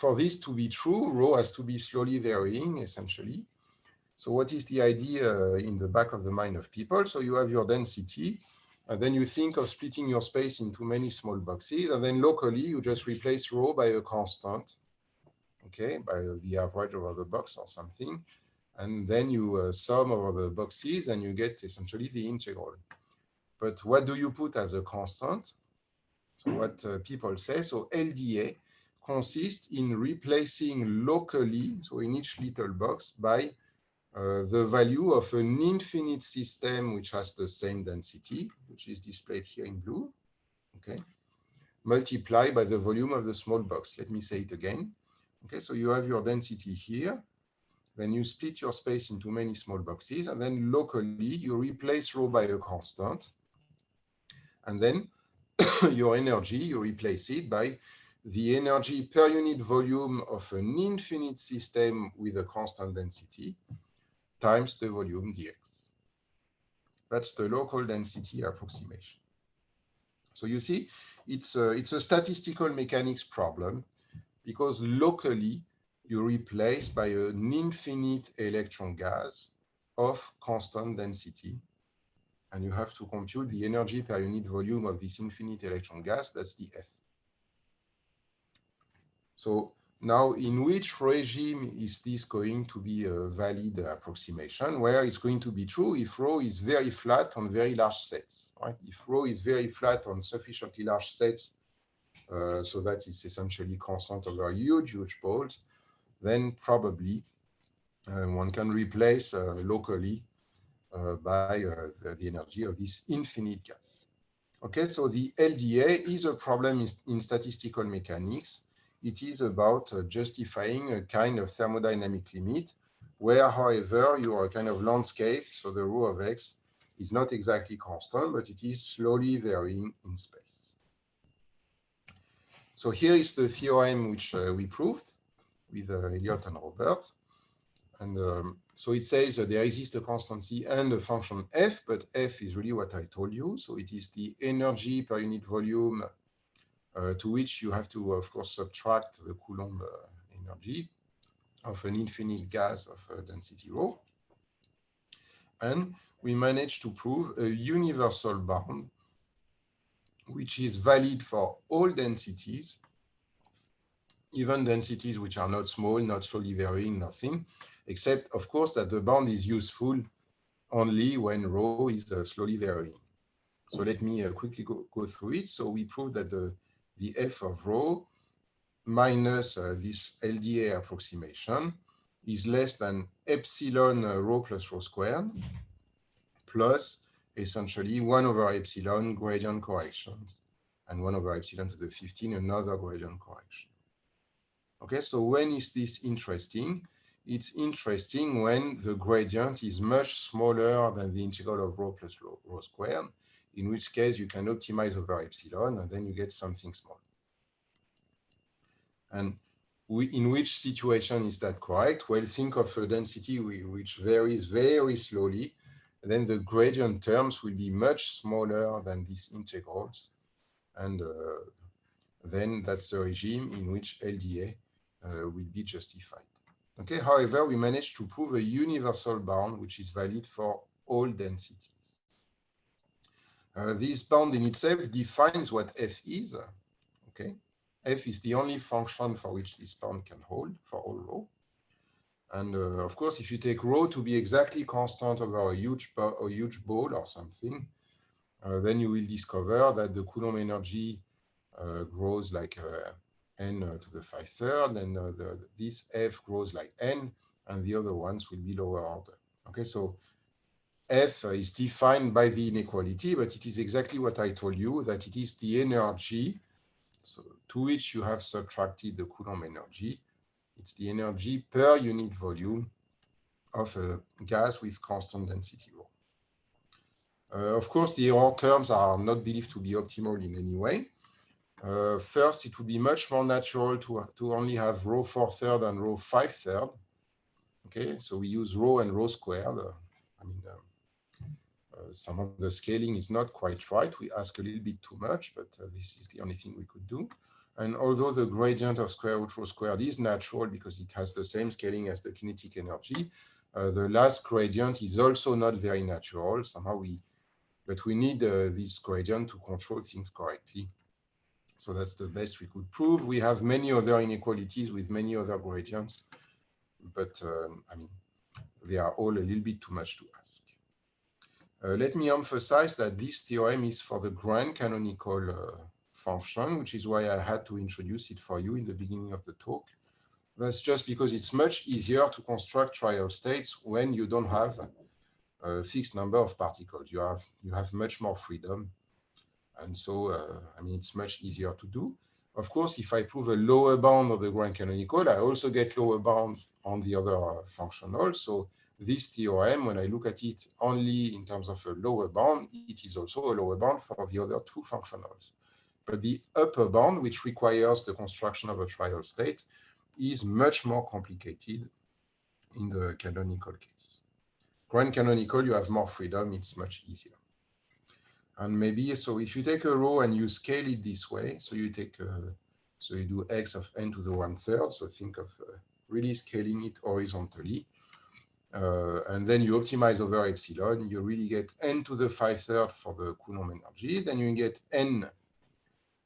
for this to be true, rho has to be slowly varying, essentially. So what is the idea in the back of the mind of people? So you have your density, and then you think of splitting your space into many small boxes, and then locally you just replace rho by a constant, okay, by the average over the box or something, and then you sum over the boxes, and you get essentially the integral. But what do you put as a constant? So what people say, so LDA consists in replacing locally, so in each little box, by the value of an infinite system which has the same density, which is displayed here in blue, okay, multiplied by the volume of the small box. Let me say it again. Okay, so you have your density here, then you split your space into many small boxes, and then locally you replace rho by a constant, and then your energy, you replace it by the energy per unit volume of an infinite system with a constant density times the volume dx. That's the local density approximation. So you see, it's a statistical mechanics problem because locally you replace by an infinite electron gas of constant density, and you have to compute the energy per unit volume of this infinite electron gas, that's the F. So now, in which regime is this going to be a valid approximation? Where it's going to be true if rho is very flat on very large sets, right? If rho is very flat on sufficiently large sets, so that it's essentially constant over huge balls, then probably one can replace locally by the energy of this infinite gas. Okay, so the LDA is a problem in statistical mechanics. It is about justifying a kind of thermodynamic limit where, however, your kind of landscape, so the rho of x, is not exactly constant, but it is slowly varying in space. So here is the theorem which we proved with Elliott and Robert. And so it says that there exists a constancy and a function f, but f is really what I told you. So it is the energy per unit volume to which you have to, of course, subtract the Coulomb energy of an infinite gas of density rho. And we managed to prove a universal bound, which is valid for all densities, even densities which are not small, not slowly varying, nothing, except, of course, that the bound is useful only when rho is slowly varying. So let me quickly go through it. So we proved that the f of rho minus this LDA approximation is less than epsilon rho plus rho squared plus essentially 1 over epsilon gradient corrections and 1 over epsilon to the 15 another gradient correction. Okay, so when is this interesting? It's interesting when the gradient is much smaller than the integral of rho plus rho squared, in which case you can optimize over epsilon, and then you get something small. And in which situation is that correct? Well, think of a density which varies very slowly. Then the gradient terms will be much smaller than these integrals. And then that's the regime in which LDA will be justified. Okay. However, we managed to prove a universal bound which is valid for all densities. This bound in itself defines what f is. Okay. F is the only function for which this bound can hold for all rho. And of course, if you take rho to be exactly constant over a huge ball or something, then you will discover that the Coulomb energy grows like n to the 5/3, and this f grows like n, and the other ones will be lower order. Okay, so f is defined by the inequality, but it is exactly what I told you, that it is the energy to which you have subtracted the Coulomb energy. It's the energy per unit volume of a gas with constant density rho. Of course, the error terms are not believed to be optimal in any way. First, it would be much more natural to only have rho 4/3 and rho 5/3. Okay, so we use rho and rho squared. Some of the scaling is not quite right. We ask a little bit too much, but this is the only thing we could do. And although the gradient of square root rho squared is natural because it has the same scaling as the kinetic energy, the last gradient is also not very natural. Somehow but we need this gradient to control things correctly. So that's the best we could prove. We have many other inequalities with many other gradients, but they are all a little bit too much to ask. Let me emphasize that this theorem is for the grand canonical function, which is why I had to introduce it for you in the beginning of the talk. That's just because it's much easier to construct trial states when you don't have a fixed number of particles. You have much more freedom. And so, it's much easier to do. Of course, if I prove a lower bound of the grand canonical, I also get lower bounds on the other functionals. So this theorem, when I look at it only in terms of a lower bound, it is also a lower bound for the other two functionals. But the upper bound, which requires the construction of a trial state, is much more complicated in the canonical case. Grand canonical, you have more freedom, it's much easier. And maybe, so if you take a rho and you scale it this way, so you take, so you do x of n to the 1/3, so think of really scaling it horizontally. And then you optimize over epsilon, you really get n to the 5/3 for the Coulomb energy, then you get n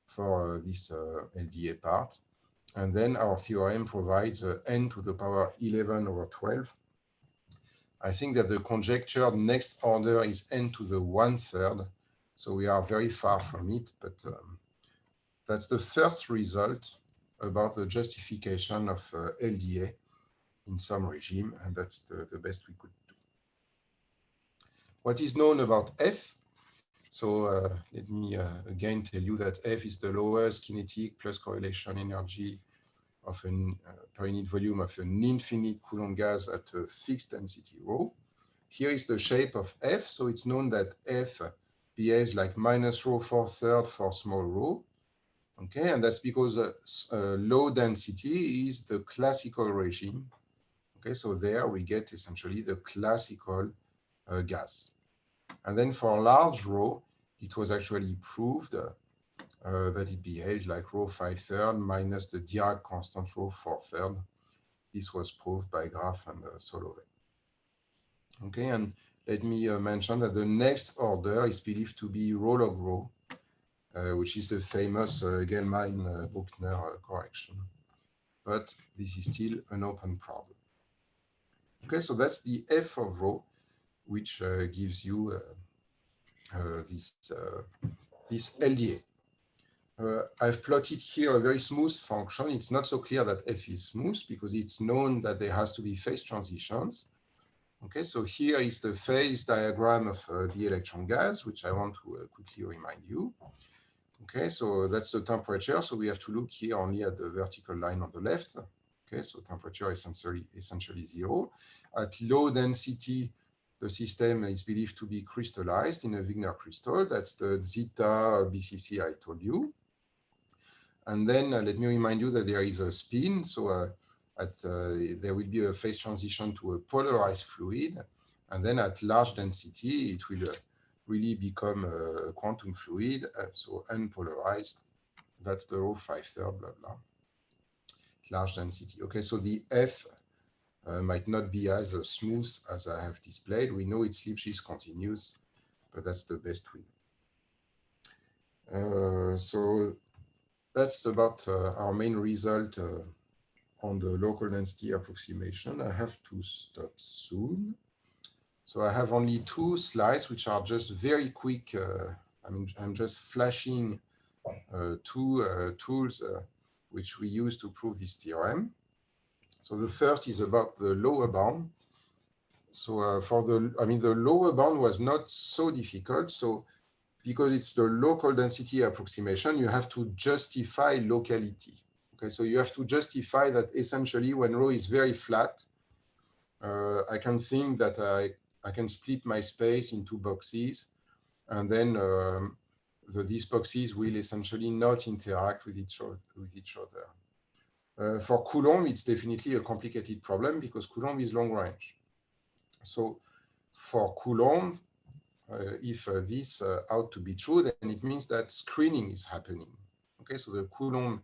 for this LDA part. And then our theorem provides n to the power 11 over 12. I think that the conjectured next order is n to the 1/3. So we are very far from it, but that's the first result about the justification of LDA in some regime, and that's the best we could do. What is known about F? So let me again tell you that F is the lowest kinetic plus correlation energy of per unit volume of an infinite Coulomb gas at a fixed density rho. Here is the shape of F. So it's known that F behaves like minus rho 4/3 for small rho. Okay, and that's because low density is the classical regime. Okay, so there we get essentially the classical gas. And then for large rho, it was actually proved that it behaves like rho 5/3 minus the Dirac constant rho 4/3. This was proved by Graf and Soloway. Okay, and let me mention that the next order is believed to be rho log rho, which is the famous Gell-Mein-Bruckner correction. But this is still an open problem. Okay, so that's the f of rho, which gives you this LDA. I've plotted here a very smooth function. It's not so clear that f is smooth because it's known that there has to be phase transitions. Okay, so here is the phase diagram of the electron gas, which I want to quickly remind you. Okay, so that's the temperature. So we have to look here only at the vertical line on the left. Okay, so temperature is essentially 0. At low density, the system is believed to be crystallized in a Wigner crystal. That's the zeta BCC I told you. And then let me remind you that there is a spin. So there will be a phase transition to a polarized fluid. And then at large density, it will really become a quantum fluid, so unpolarized. That's the rho 5/3, blah, blah. Large density. Okay, so the F might not be as smooth as I have displayed. We know it's Lipschitz continuous, but that's the best we know. So that's about our main result on the local density approximation. I have to stop soon. So I have only 2 slides, which are just very quick. I'm just flashing 2 tools which we use to prove this theorem. So the first is about the lower bound. So the lower bound was not so difficult. So because it's the local density approximation, you have to justify locality. Okay, so you have to justify that essentially when rho is very flat, I can think that I can split my space into boxes, and then these boxes will essentially not interact with each other. For Coulomb, it's definitely a complicated problem because Coulomb is long range. So for Coulomb, if this ought to be true, then it means that screening is happening. Okay, so the Coulomb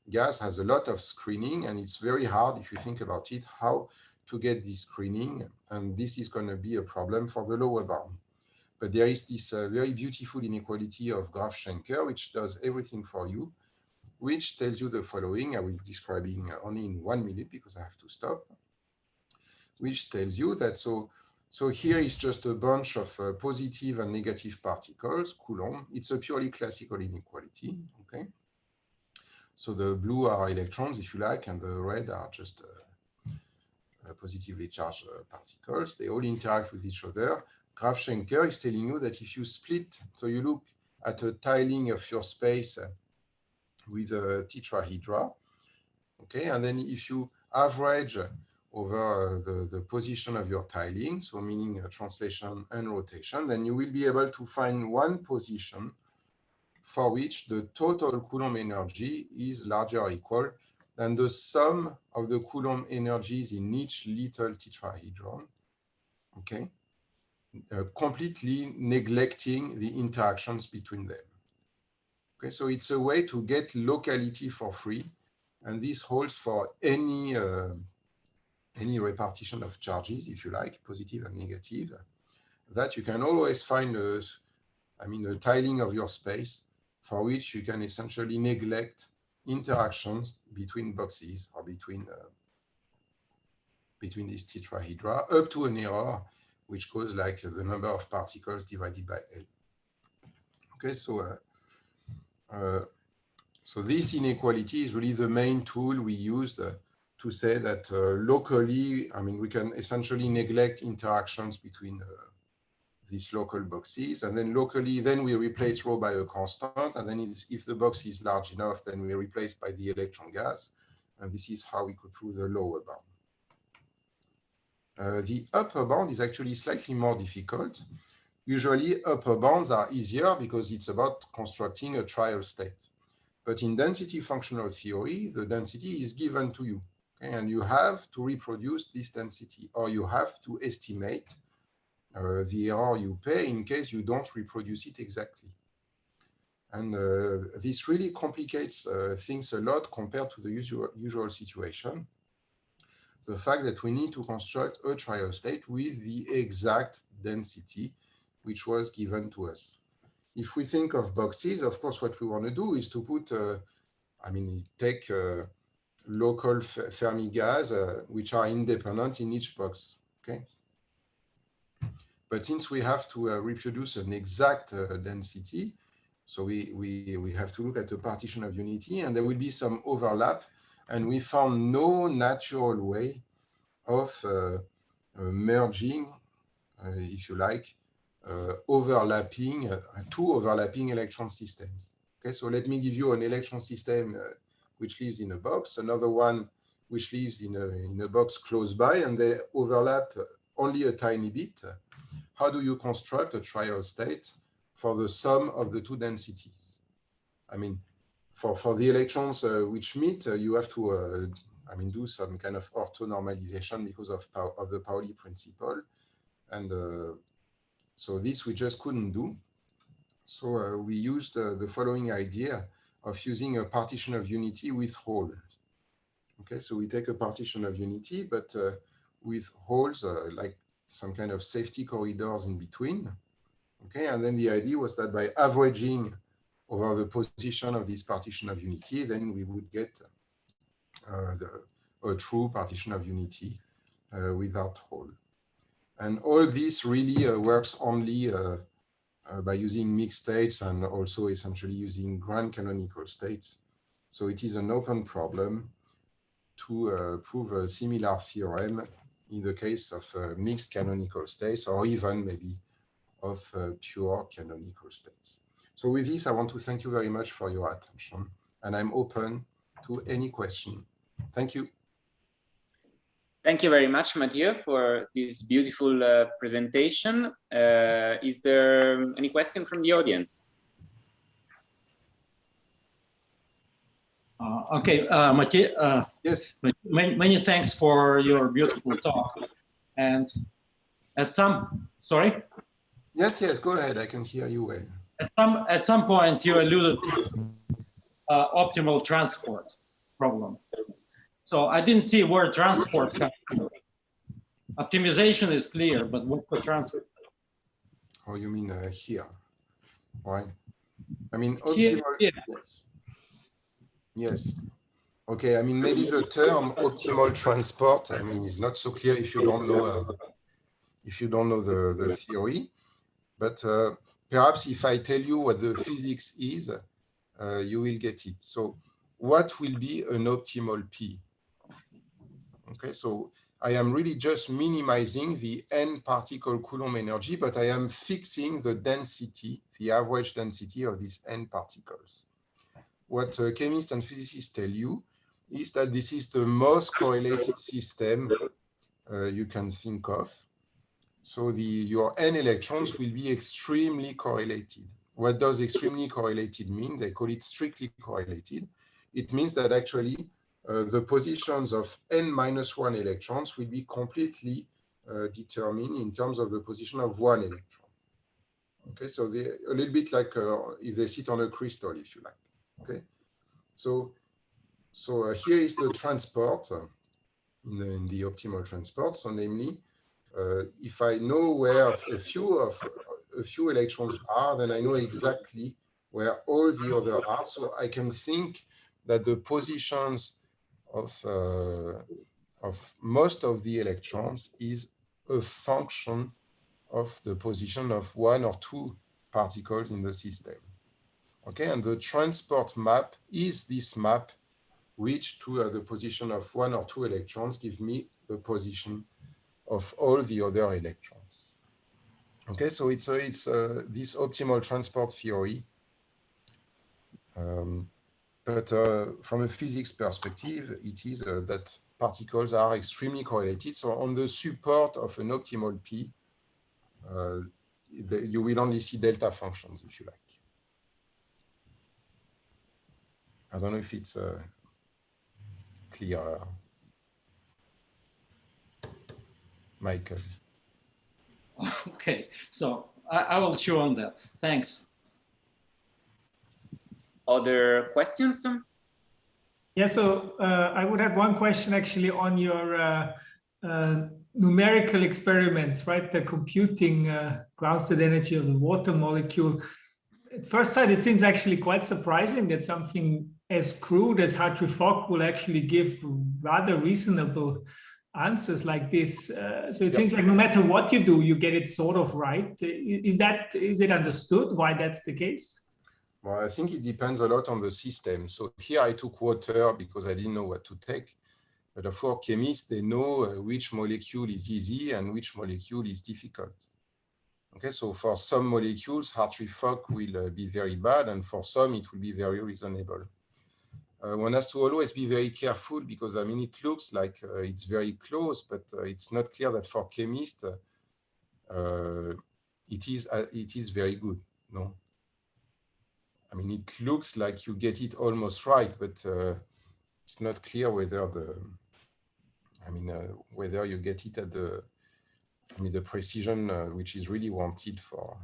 gas has a lot of screening, and it's very hard, if you think about it, how to get this screening, and this is going to be a problem for the lower bound. But there is this very beautiful inequality of Graf-Schenker, which does everything for you, which tells you the following. I will be describing only in 1 minute because I have to stop, which tells you that so here is just a bunch of positive and negative particles, Coulomb. It's a purely classical inequality, okay? So the blue are electrons, if you like, and the red are just positively charged particles. They all interact with each other. Graf-Schenker is telling you that if you split, so you look at a tiling of your space with a tetrahedra, okay, and then if you average over the position of your tiling, so meaning translation and rotation, then you will be able to find one position for which the total Coulomb energy is larger or equal than the sum of the Coulomb energies in each little tetrahedron, okay, completely neglecting the interactions between them. Okay, so it's a way to get locality for free, and this holds for any repartition of charges, if you like, positive and negative, that you can always find a tiling of your space for which you can essentially neglect interactions between boxes or between these tetrahedra up to an error which goes like the number of particles divided by L. Okay, so this inequality is really the main tool we used to say that locally, we can essentially neglect interactions between these local boxes, and then locally, then we replace rho by a constant, and then if the box is large enough, then we replace by the electron gas, and this is how we could prove the lower bound. The upper bound is actually slightly more difficult. Usually, upper bounds are easier because it's about constructing a trial state. But in density functional theory, the density is given to you, okay? And you have to reproduce this density, or you have to estimate the error you pay in case you don't reproduce it exactly. And this really complicates things a lot compared to the usual situation. The fact that we need to construct a trial state with the exact density which was given to us. If we think of boxes, of course, what we want to do is to put, take local Fermi gas, which are independent in each box, okay? But since we have to reproduce an exact density, so we have to look at the partition of unity, and there will be some overlap, and we found no natural way of merging, if you like, two overlapping electron systems. Okay, so let me give you an electron system which lives in a box, another one which lives in a box close by, and they overlap only a tiny bit. How do you construct a trial state for the sum of the two densities? I mean, for the electrons which meet, you have to do some kind of orthonormalization because of the Pauli principle. And so this we just couldn't do. So we used the following idea of using a partition of unity with holes. Okay, so we take a partition of unity, but with holes like some kind of safety corridors in between. Okay, and then the idea was that by averaging over the position of this partition of unity, then we would get a true partition of unity without hole. And all this really works only by using mixed states and also essentially using grand canonical states. So it is an open problem to prove a similar theorem in the case of mixed canonical states, or even maybe of pure canonical states. So with this, I want to thank you very much for your attention, and I'm open to any question. Thank you. Thank you very much, Mathieu, for this beautiful presentation. Is there any question from the audience? Okay, Mathieu, yes. Many thanks for your beautiful talk. And at some, sorry? Yes, go ahead. I can hear you well. At some point, you alluded to optimal transport problem. So I didn't see where transport comes from. Optimization is clear, but what's the transport? Oh, you mean here, right? I mean, optimal, here. Yes. Yes. Okay, I mean, maybe the term optimal transport, I mean, is not so clear if you don't know the theory. But perhaps if I tell you what the physics is, you will get it. So what will be an optimal P? Okay, so I am really just minimizing the n particle Coulomb energy, but I am fixing the density, the average density of these n particles. What chemists and physicists tell you is that this is the most correlated system you can think of. So your n electrons will be extremely correlated. What does extremely correlated mean? They call it strictly correlated. It means that actually the positions of n-1 electrons will be completely determined in terms of the position of one electron. Okay, so a little bit like if they sit on a crystal, if you like. Okay, so here is the transport in the optimal transport. So namely, if I know where a few electrons are, then I know exactly where all the other are. So I can think that the positions of most of the electrons is a function of the position of one or two particles in the system. Okay, and the transport map is this map which to the position of one or two electrons give me the position of all the other electrons. Okay, so it's this optimal transport theory. But from a physics perspective, it is that particles are extremely correlated. So on the support of an optimal P, you will only see delta functions, if you like. I don't know if it's clear, Michael. Okay, so I will chew on that. Thanks. Other questions? Yeah, so I would have one question actually on your numerical experiments, right? The computing ground state energy of the water molecule. At first sight, it seems actually quite surprising that something as crude as Hartree-Fock will actually give rather reasonable answers like this. So it seems like no matter what you do, you get it sort of right. Is it understood why that's the case? Well, I think it depends a lot on the system. So here I took water because I didn't know what to take. But for chemists, they know which molecule is easy and which molecule is difficult. Okay, so for some molecules, Hartree-Fock will be very bad, and for some, it will be very reasonable. One has to always be very careful because, I mean, it looks like it's very close, but it's not clear that for chemists, it is very good, no? I mean, it looks like you get it almost right, but it's not clear whether whether you get it at the precision which is really wanted for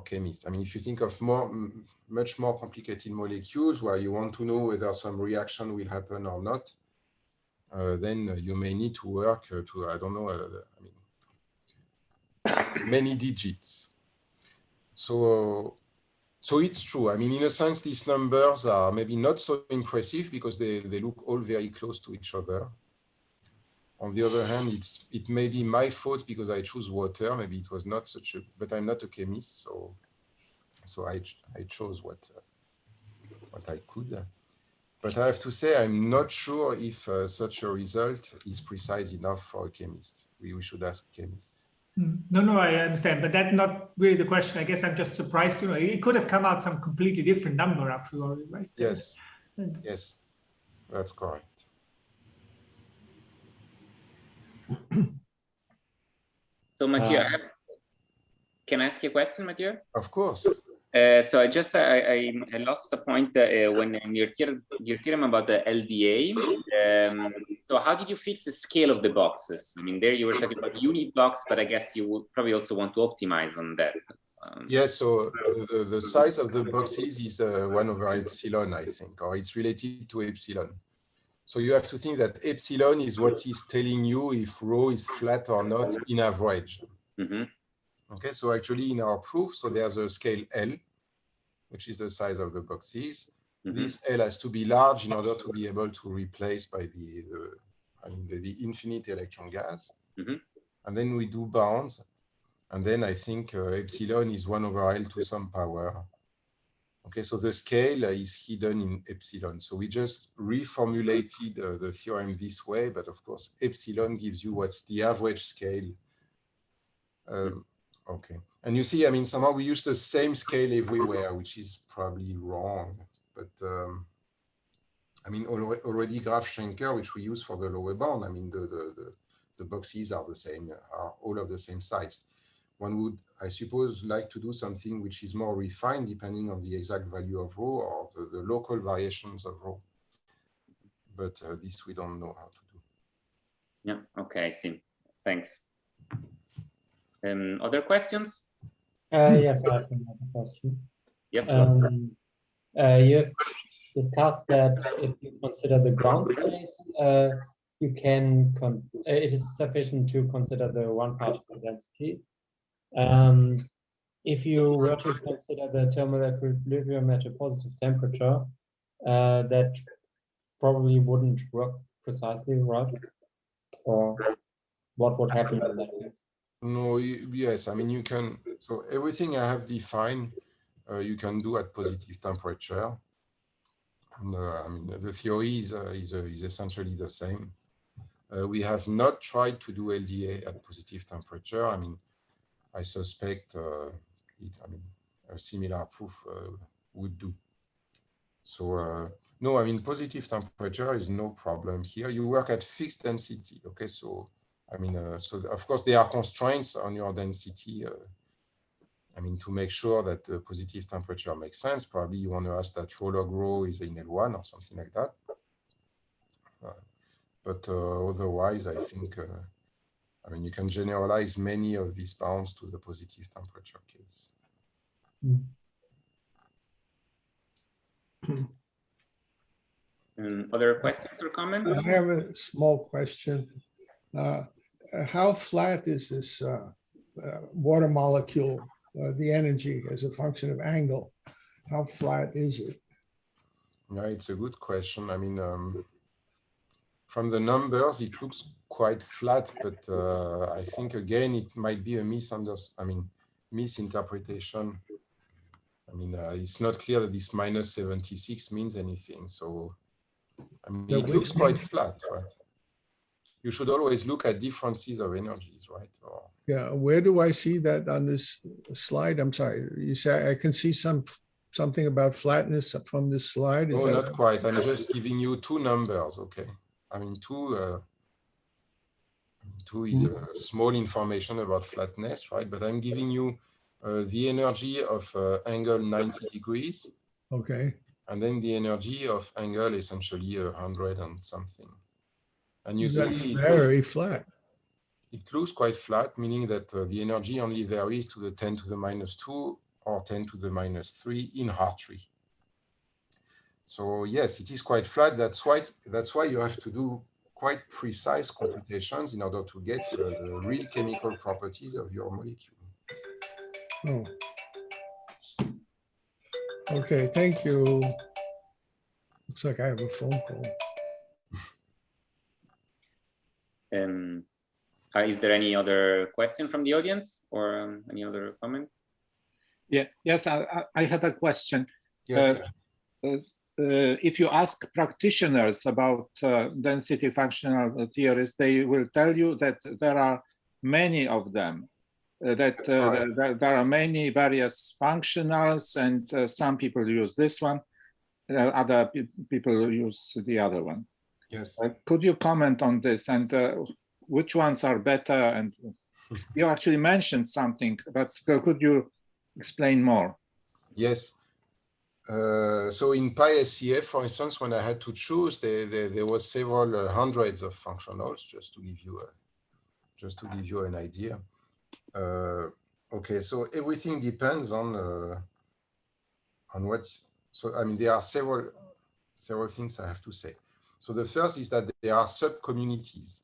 chemists. I mean, if you think of much more complicated molecules where you want to know whether some reaction will happen or not, then you may need to work to, I don't know, many digits. So it's true. I mean, in a sense, these numbers are maybe not so impressive because they look all very close to each other. On the other hand, it may be my fault because I choose water. Maybe it was not such a, but I'm not a chemist, so I chose what I could. But I have to say, I'm not sure if such a result is precise enough for a chemist. We should ask chemists. No, I understand, but that's not really the question. I guess I'm just surprised. You know, it could have come out some completely different number a priori, right? Yes, yes, that's correct. So Mathieu, can I ask you a question, Mathieu? Of course. So I lost the point when in your theorem about the LDA. So how did you fix the scale of the boxes? I mean, there you were talking about unit box, but I guess you would probably also want to optimize on that. Yes, so the size of the boxes is 1 over epsilon, I think, or it's related to epsilon. So you have to think that epsilon is what is telling you if rho is flat or not in average. Mm-hmm. Okay, so actually in our proof, so there's a scale L, which is the size of the boxes. Mm-hmm. This L has to be large in order to be able to replace by the infinite electron gas. Mm-hmm. And then we do bounds. And then I think epsilon is 1 over L to some power. Okay, so the scale is hidden in epsilon. So we just reformulated the theorem this way, but of course, epsilon gives you what's the average scale. Okay, and you see, I mean, somehow we use the same scale everywhere, which is probably wrong. But I mean, already graph Schrödinger, which we use for the lower bound, I mean, the boxes are the same, are all of the same size. One would, I suppose, like to do something which is more refined depending on the exact value of rho or the local variations of rho. But this we don't know how to do. Yeah, okay, I see. Thanks. Other questions? Yes, I have another question. Yes. You've discussed that if you consider the ground states, you can, it is sufficient to consider the one particle density. If you were to consider the thermal equilibrium at a positive temperature, that probably wouldn't work precisely, right? Or what would happen in that case? No, yes, I mean, you can, so everything I have defined, you can do at positive temperature. And, I mean, the theory is essentially the same. We have not tried to do LDA at positive temperature. I mean, I suspect a similar proof would do. So no, I mean, positive temperature is no problem here. You work at fixed density, okay? So I mean, so of course there are constraints on your density. I mean, to make sure that the positive temperature makes sense, probably you want to ask that rho log rho is in L1 or something like that. But otherwise, I think, I mean, you can generalize many of these bounds to the positive temperature case. Other questions or comments? I have a small question. How flat is this water molecule, the energy as a function of angle? How flat is it? Yeah, it's a good question. I mean, from the numbers, it looks quite flat, but I think, again, it might be a misinterpretation. I mean, it's not clear that this minus 76 means anything. So, I mean, it looks quite flat, right? you should always look at differences of energies, right? Or, Yeah, where do I see that on this slide? I'm sorry, you say I can see something about flatness from this slide. Is no, that not quite. I'm just giving you two numbers, okay? I mean, two is small information about flatness, right? But I'm giving you the energy of angle 90 degrees. okay? And then the energy of angle essentially 100 and something. And you That's see very flat. it looks quite flat, meaning that the energy only varies to the 10 to the minus 2 or 10 to the minus 3 in Hartree. So yes, it is quite flat. That's why you have to do quite precise computations in order to get the real chemical properties of your molecule. Oh. Okay, thank you. Looks like I have a phone call. Is there any other question from the audience or any other comment? Yeah. Yes, I have a question. Yes. If you ask practitioners about density functional theories, they will tell you that there are many of them, that there are many various functionals, and some people use this one, other people use the other one. Yes. Could you comment on this, and which ones are better? And you actually mentioned something, but could you explain more? Yes. So in PySCF, for instance, when I had to choose, there was several hundreds of functionals, just to give you an idea. Okay, so everything depends on what. So I mean, there are several things I have to say. So the first is that there are sub-communities.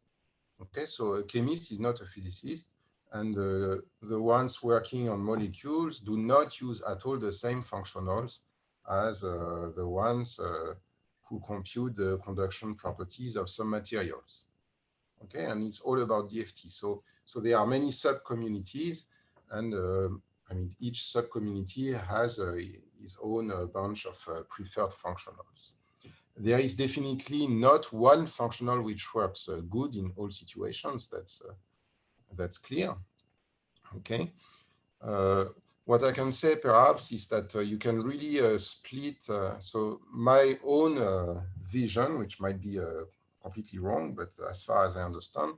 Okay, so a chemist is not a physicist, and the ones working on molecules do not use at all the same functionals as the ones who compute the conduction properties of some materials. Okay, and it's all about DFT. So there are many sub-communities, and I mean, each sub-community has its own bunch of preferred functionals. There is definitely not one functional which works good in all situations. That's clear. Okay. What I can say perhaps is that you can really split. So my own vision, which might be completely wrong, but as far as I understand,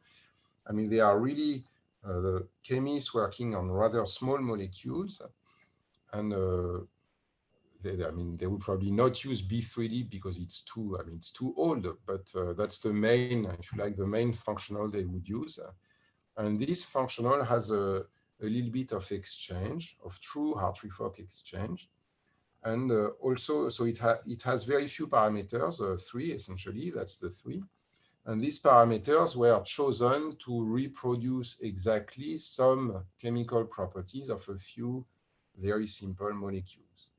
I mean, they are really the chemists working on rather small molecules, and I mean, they would probably not use B3 Lieb because it's too old, but that's the main, if you like, the main functional they would use. And this functional has a little bit of exchange, of true Hartree-Fock exchange. And also, so it has very few parameters, 3 essentially, that's the 3. And these parameters were chosen to reproduce exactly some chemical properties of a few very simple molecules.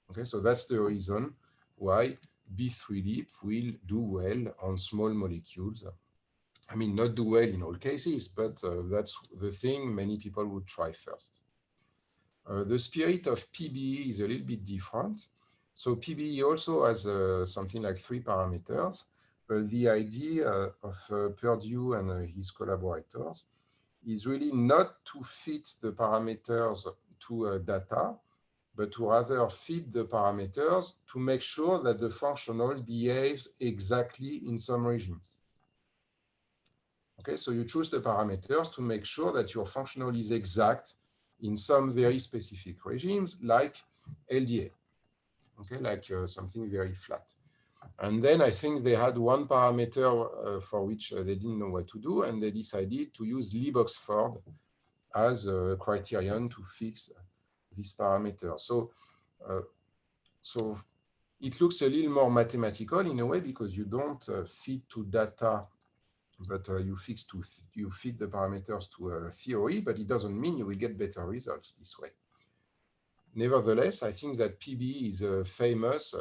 Okay, so that's the reason why B3 Lieb will do well on small molecules. I mean, not do well in all cases, but that's the thing many people would try first. The spirit of PBE is a little bit different. So PBE also has something like 3 parameters. But the idea of Purdue and his collaborators is really not to fit the parameters to data, but to rather fit the parameters to make sure that the functional behaves exactly in some regimes. Okay, so you choose the parameters to make sure that your functional is exact in some very specific regimes, like Lda, okay, like something very flat. And then I think they had one parameter for which they didn't know what to do, and they decided to use Lieb-Oxford as a criterion to fix this parameter. So it looks a little more mathematical in a way because you don't fit to data, but you fit the parameters to a theory, but it doesn't mean you will get better results this way. Nevertheless, I think that PBE is famous.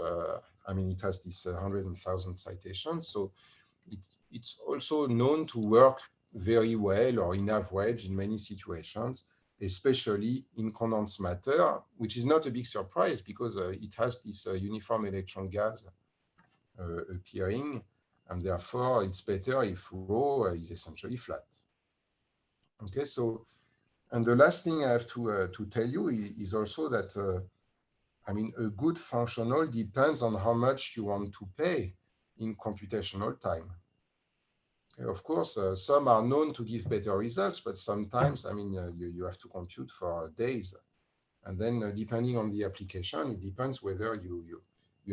I mean, it has this 100,000 citations, so it's also known to work very well or in average in many situations, especially in condensed matter, which is not a big surprise because it has this uniform electron gas appearing. And therefore, it's better if rho is essentially flat. Okay, so, and the last thing I have to tell you is also that, I mean, a good functional depends on how much you want to pay in computational time. Okay, of course, some are known to give better results, but sometimes, I mean, you have to compute for days. And then depending on the application, it depends whether you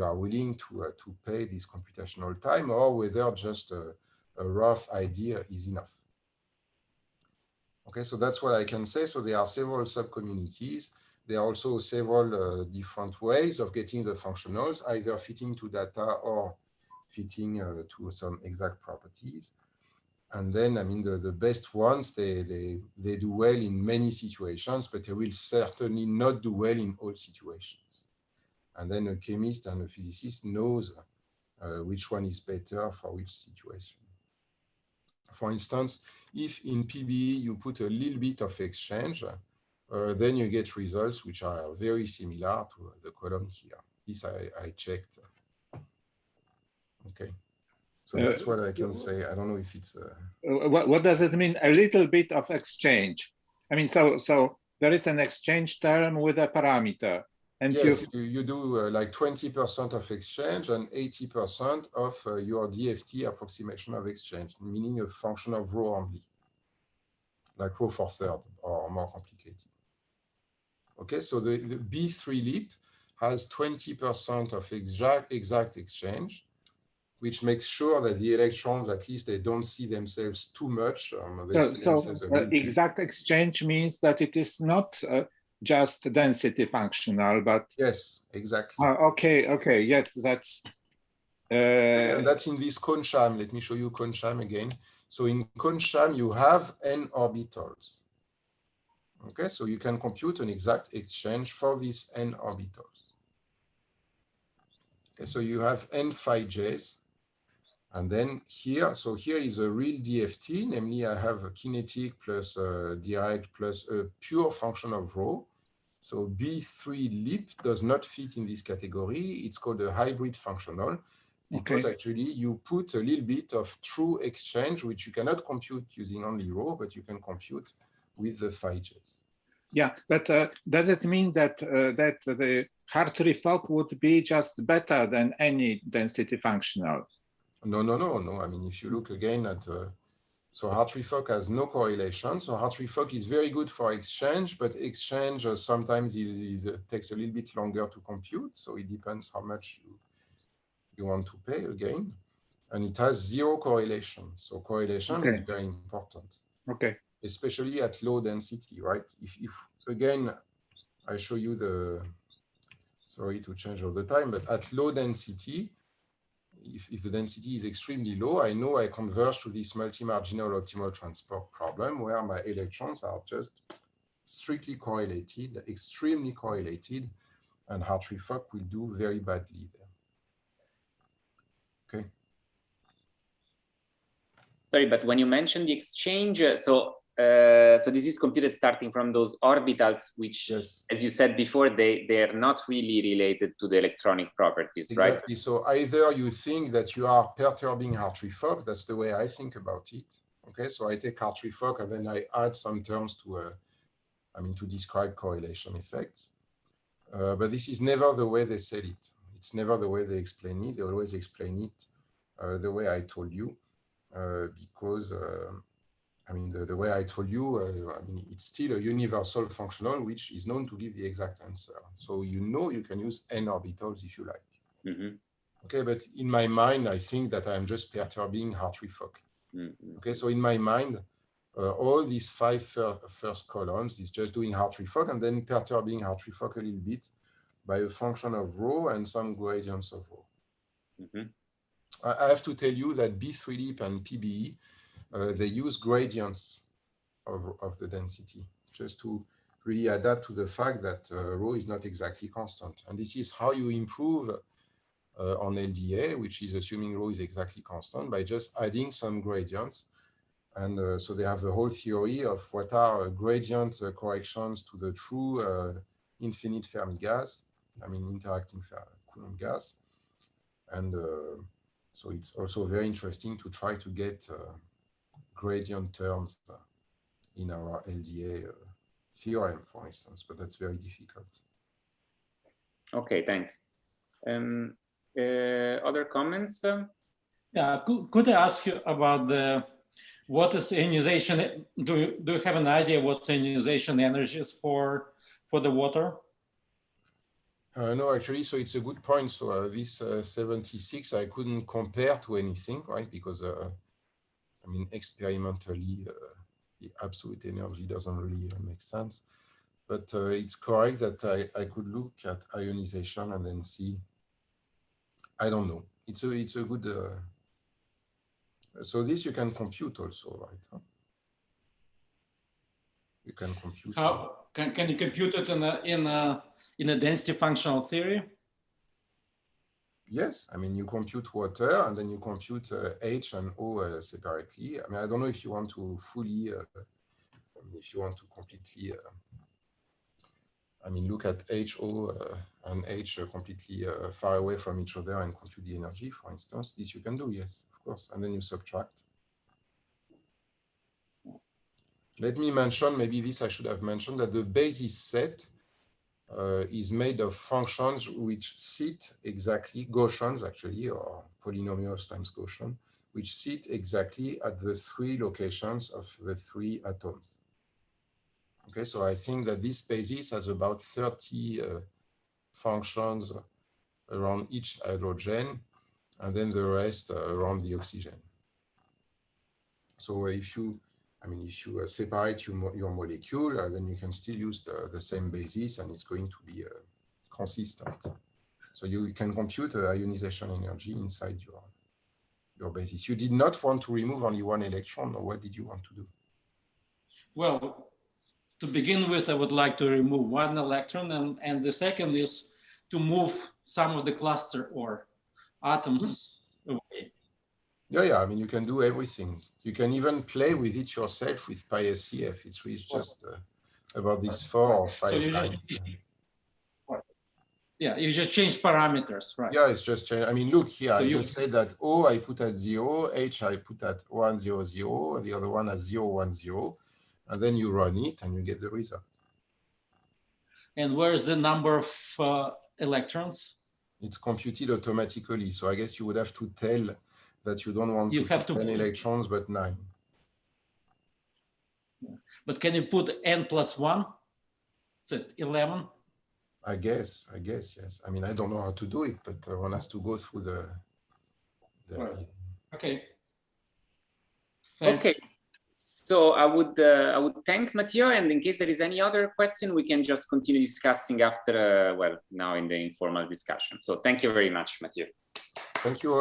are willing to pay this computational time or whether just a rough idea is enough. Okay, so that's what I can say. So there are several subcommunities. There are also several different ways of getting the functionals, either fitting to data or fitting to some exact properties. And then, I mean, the best ones, they do well in many situations, but they will certainly not do well in all situations. And then a chemist and a physicist knows which one is better for which situation. For instance, if in PBE you put a little bit of exchange, then you get results which are very similar to the column here. This I checked. Okay. So that's what I can say. I don't know if it's... What does it mean, a little bit of exchange? I mean, so there is an exchange term with a parameter. And yes, you do like 20% of exchange and 80% of your DFT approximation of exchange, meaning a function of rho only, like rho for third or more complicated. Okay, so the B3 Lieb has 20% of exact exchange, which makes sure that the electrons, at least they don't see themselves too much. Exact exchange means that it is not just density functional, but... Yes, exactly. Okay, yes, that's... And that's in this Kohn-Sham. Let me show you Kohn-Sham again. So in Kohn-Sham, you have n orbitals. Okay, so you can compute an exact exchange for these n orbitals. Okay, so you have n phi j's. And then here, so here is a real DFT, namely I have a kinetic plus Dirac plus a pure function of rho. So B3 Lieb does not fit in this category. It's called a hybrid functional because actually you put a little bit of true exchange, which you cannot compute using only rho, but you can compute with the phi j's. Yeah, but does it mean that that the Hartree-Fock would be just better than any density functional? No. I mean, if you look again at, so Hartree-Fock has no correlation. So Hartree-Fock is very good for exchange, but exchange sometimes takes a little bit longer to compute. So it depends how much you want to pay again. And it has zero correlation. So correlation is very important. Okay. Especially at low density, right? If again, I show you the, sorry to change all the time, but at low density, if the density is extremely low, I know I converge to this multi-marginal optimal transport problem where my electrons are just strictly correlated, extremely correlated, and Hartree-Fock will do very badly there. Okay. Sorry, but when you mentioned the exchange, so this is computed starting from those orbitals, which, yes, as you said before, they're not really related to the electronic properties, right? Exactly. So either you think that you are perturbing Hartree-Fock, that's the way I think about it. Okay, so I take Hartree-Fock and then I add some terms to, to describe correlation effects. But this is never the way they said it. It's never the way they explain it. They always explain it the way I told you, because the way I told you, it's still a universal functional which is known to give the exact answer. So you can use n orbitals if you like. Mm-hmm. Okay, but in my mind, I think that I'm just perturbing Hartree-Fock. Mm-hmm. Okay, so in my mind, all these five first columns is just doing Hartree-Fock and then perturbing Hartree-Fock a little bit by a function of rho and some gradients of rho. Mm-hmm. I have to tell you that B3 Lieb and PBE, they use gradients of the density just to really adapt to the fact that rho is not exactly constant. And this is how you improve on LDA, which is assuming rho is exactly constant, by just adding some gradients. And so they have a whole theory of what are gradient corrections to the true infinite Fermi gas, interacting Coulomb gas. And So it's also very interesting to try to get gradient terms in our LDA theorem, for instance, but that's very difficult. Okay, thanks. Other comments? Yeah, could I ask you about what is ionization? Do you have an idea what ionization energy is for the water? No, actually, so it's a good point. So this 76, I couldn't compare to anything, right? Because, I mean, experimentally, the absolute energy doesn't really make sense. But it's correct that I could look at ionization and then see, I don't know. It's a good, so this you can compute also, right? Huh? You can compute. How can you compute it in a density functional theory? Yes, I mean, you compute water and then you compute H and O separately. I mean, I don't know if you want to fully, if you want to completely, I mean, look at HO and H completely far away from each other and compute the energy, for instance. This you can do, yes, of course. And then you subtract. Let me mention, maybe this I should have mentioned, that the basis set is made of functions which sit exactly, Gaussians actually, or polynomials times Gaussian, which sit exactly at the 3 locations of the 3 atoms. Okay, so I think that this basis has about 30 functions around each hydrogen, and then the rest around the oxygen. So if you, I mean, if you separate your molecule, then you can still use the same basis, and it's going to be consistent. So you can compute ionization energy inside your basis. You did not want to remove only 1 electron, or what did you want to do? Well, to begin with, I would like to remove 1 electron, and the second is to move some of the cluster or atoms away. Yeah, I mean, you can do everything. You can even play with it yourself with PySCF. It's really just about these 4 or 5 lines. Yeah, you just change parameters, right? Yeah, it's just change. I mean, look here, So I just said that O I put at 0, H I put at 1, 0, 0, and the other one at 0, 1, 0. And then you run it and you get the result. And where's the number of electrons? It's computed automatically. So I guess you would have to tell that you don't want to put 10 electrons, but 9. But can you put n plus 1? So 11? I guess, yes. I mean, I don't know how to do it, but one has to go through the Right. Okay. Thanks. Okay. So I would thank Mathieu, and in case there is any other question, we can just continue discussing after, well, now in the informal discussion. So thank you very much, Mathieu. Thank you.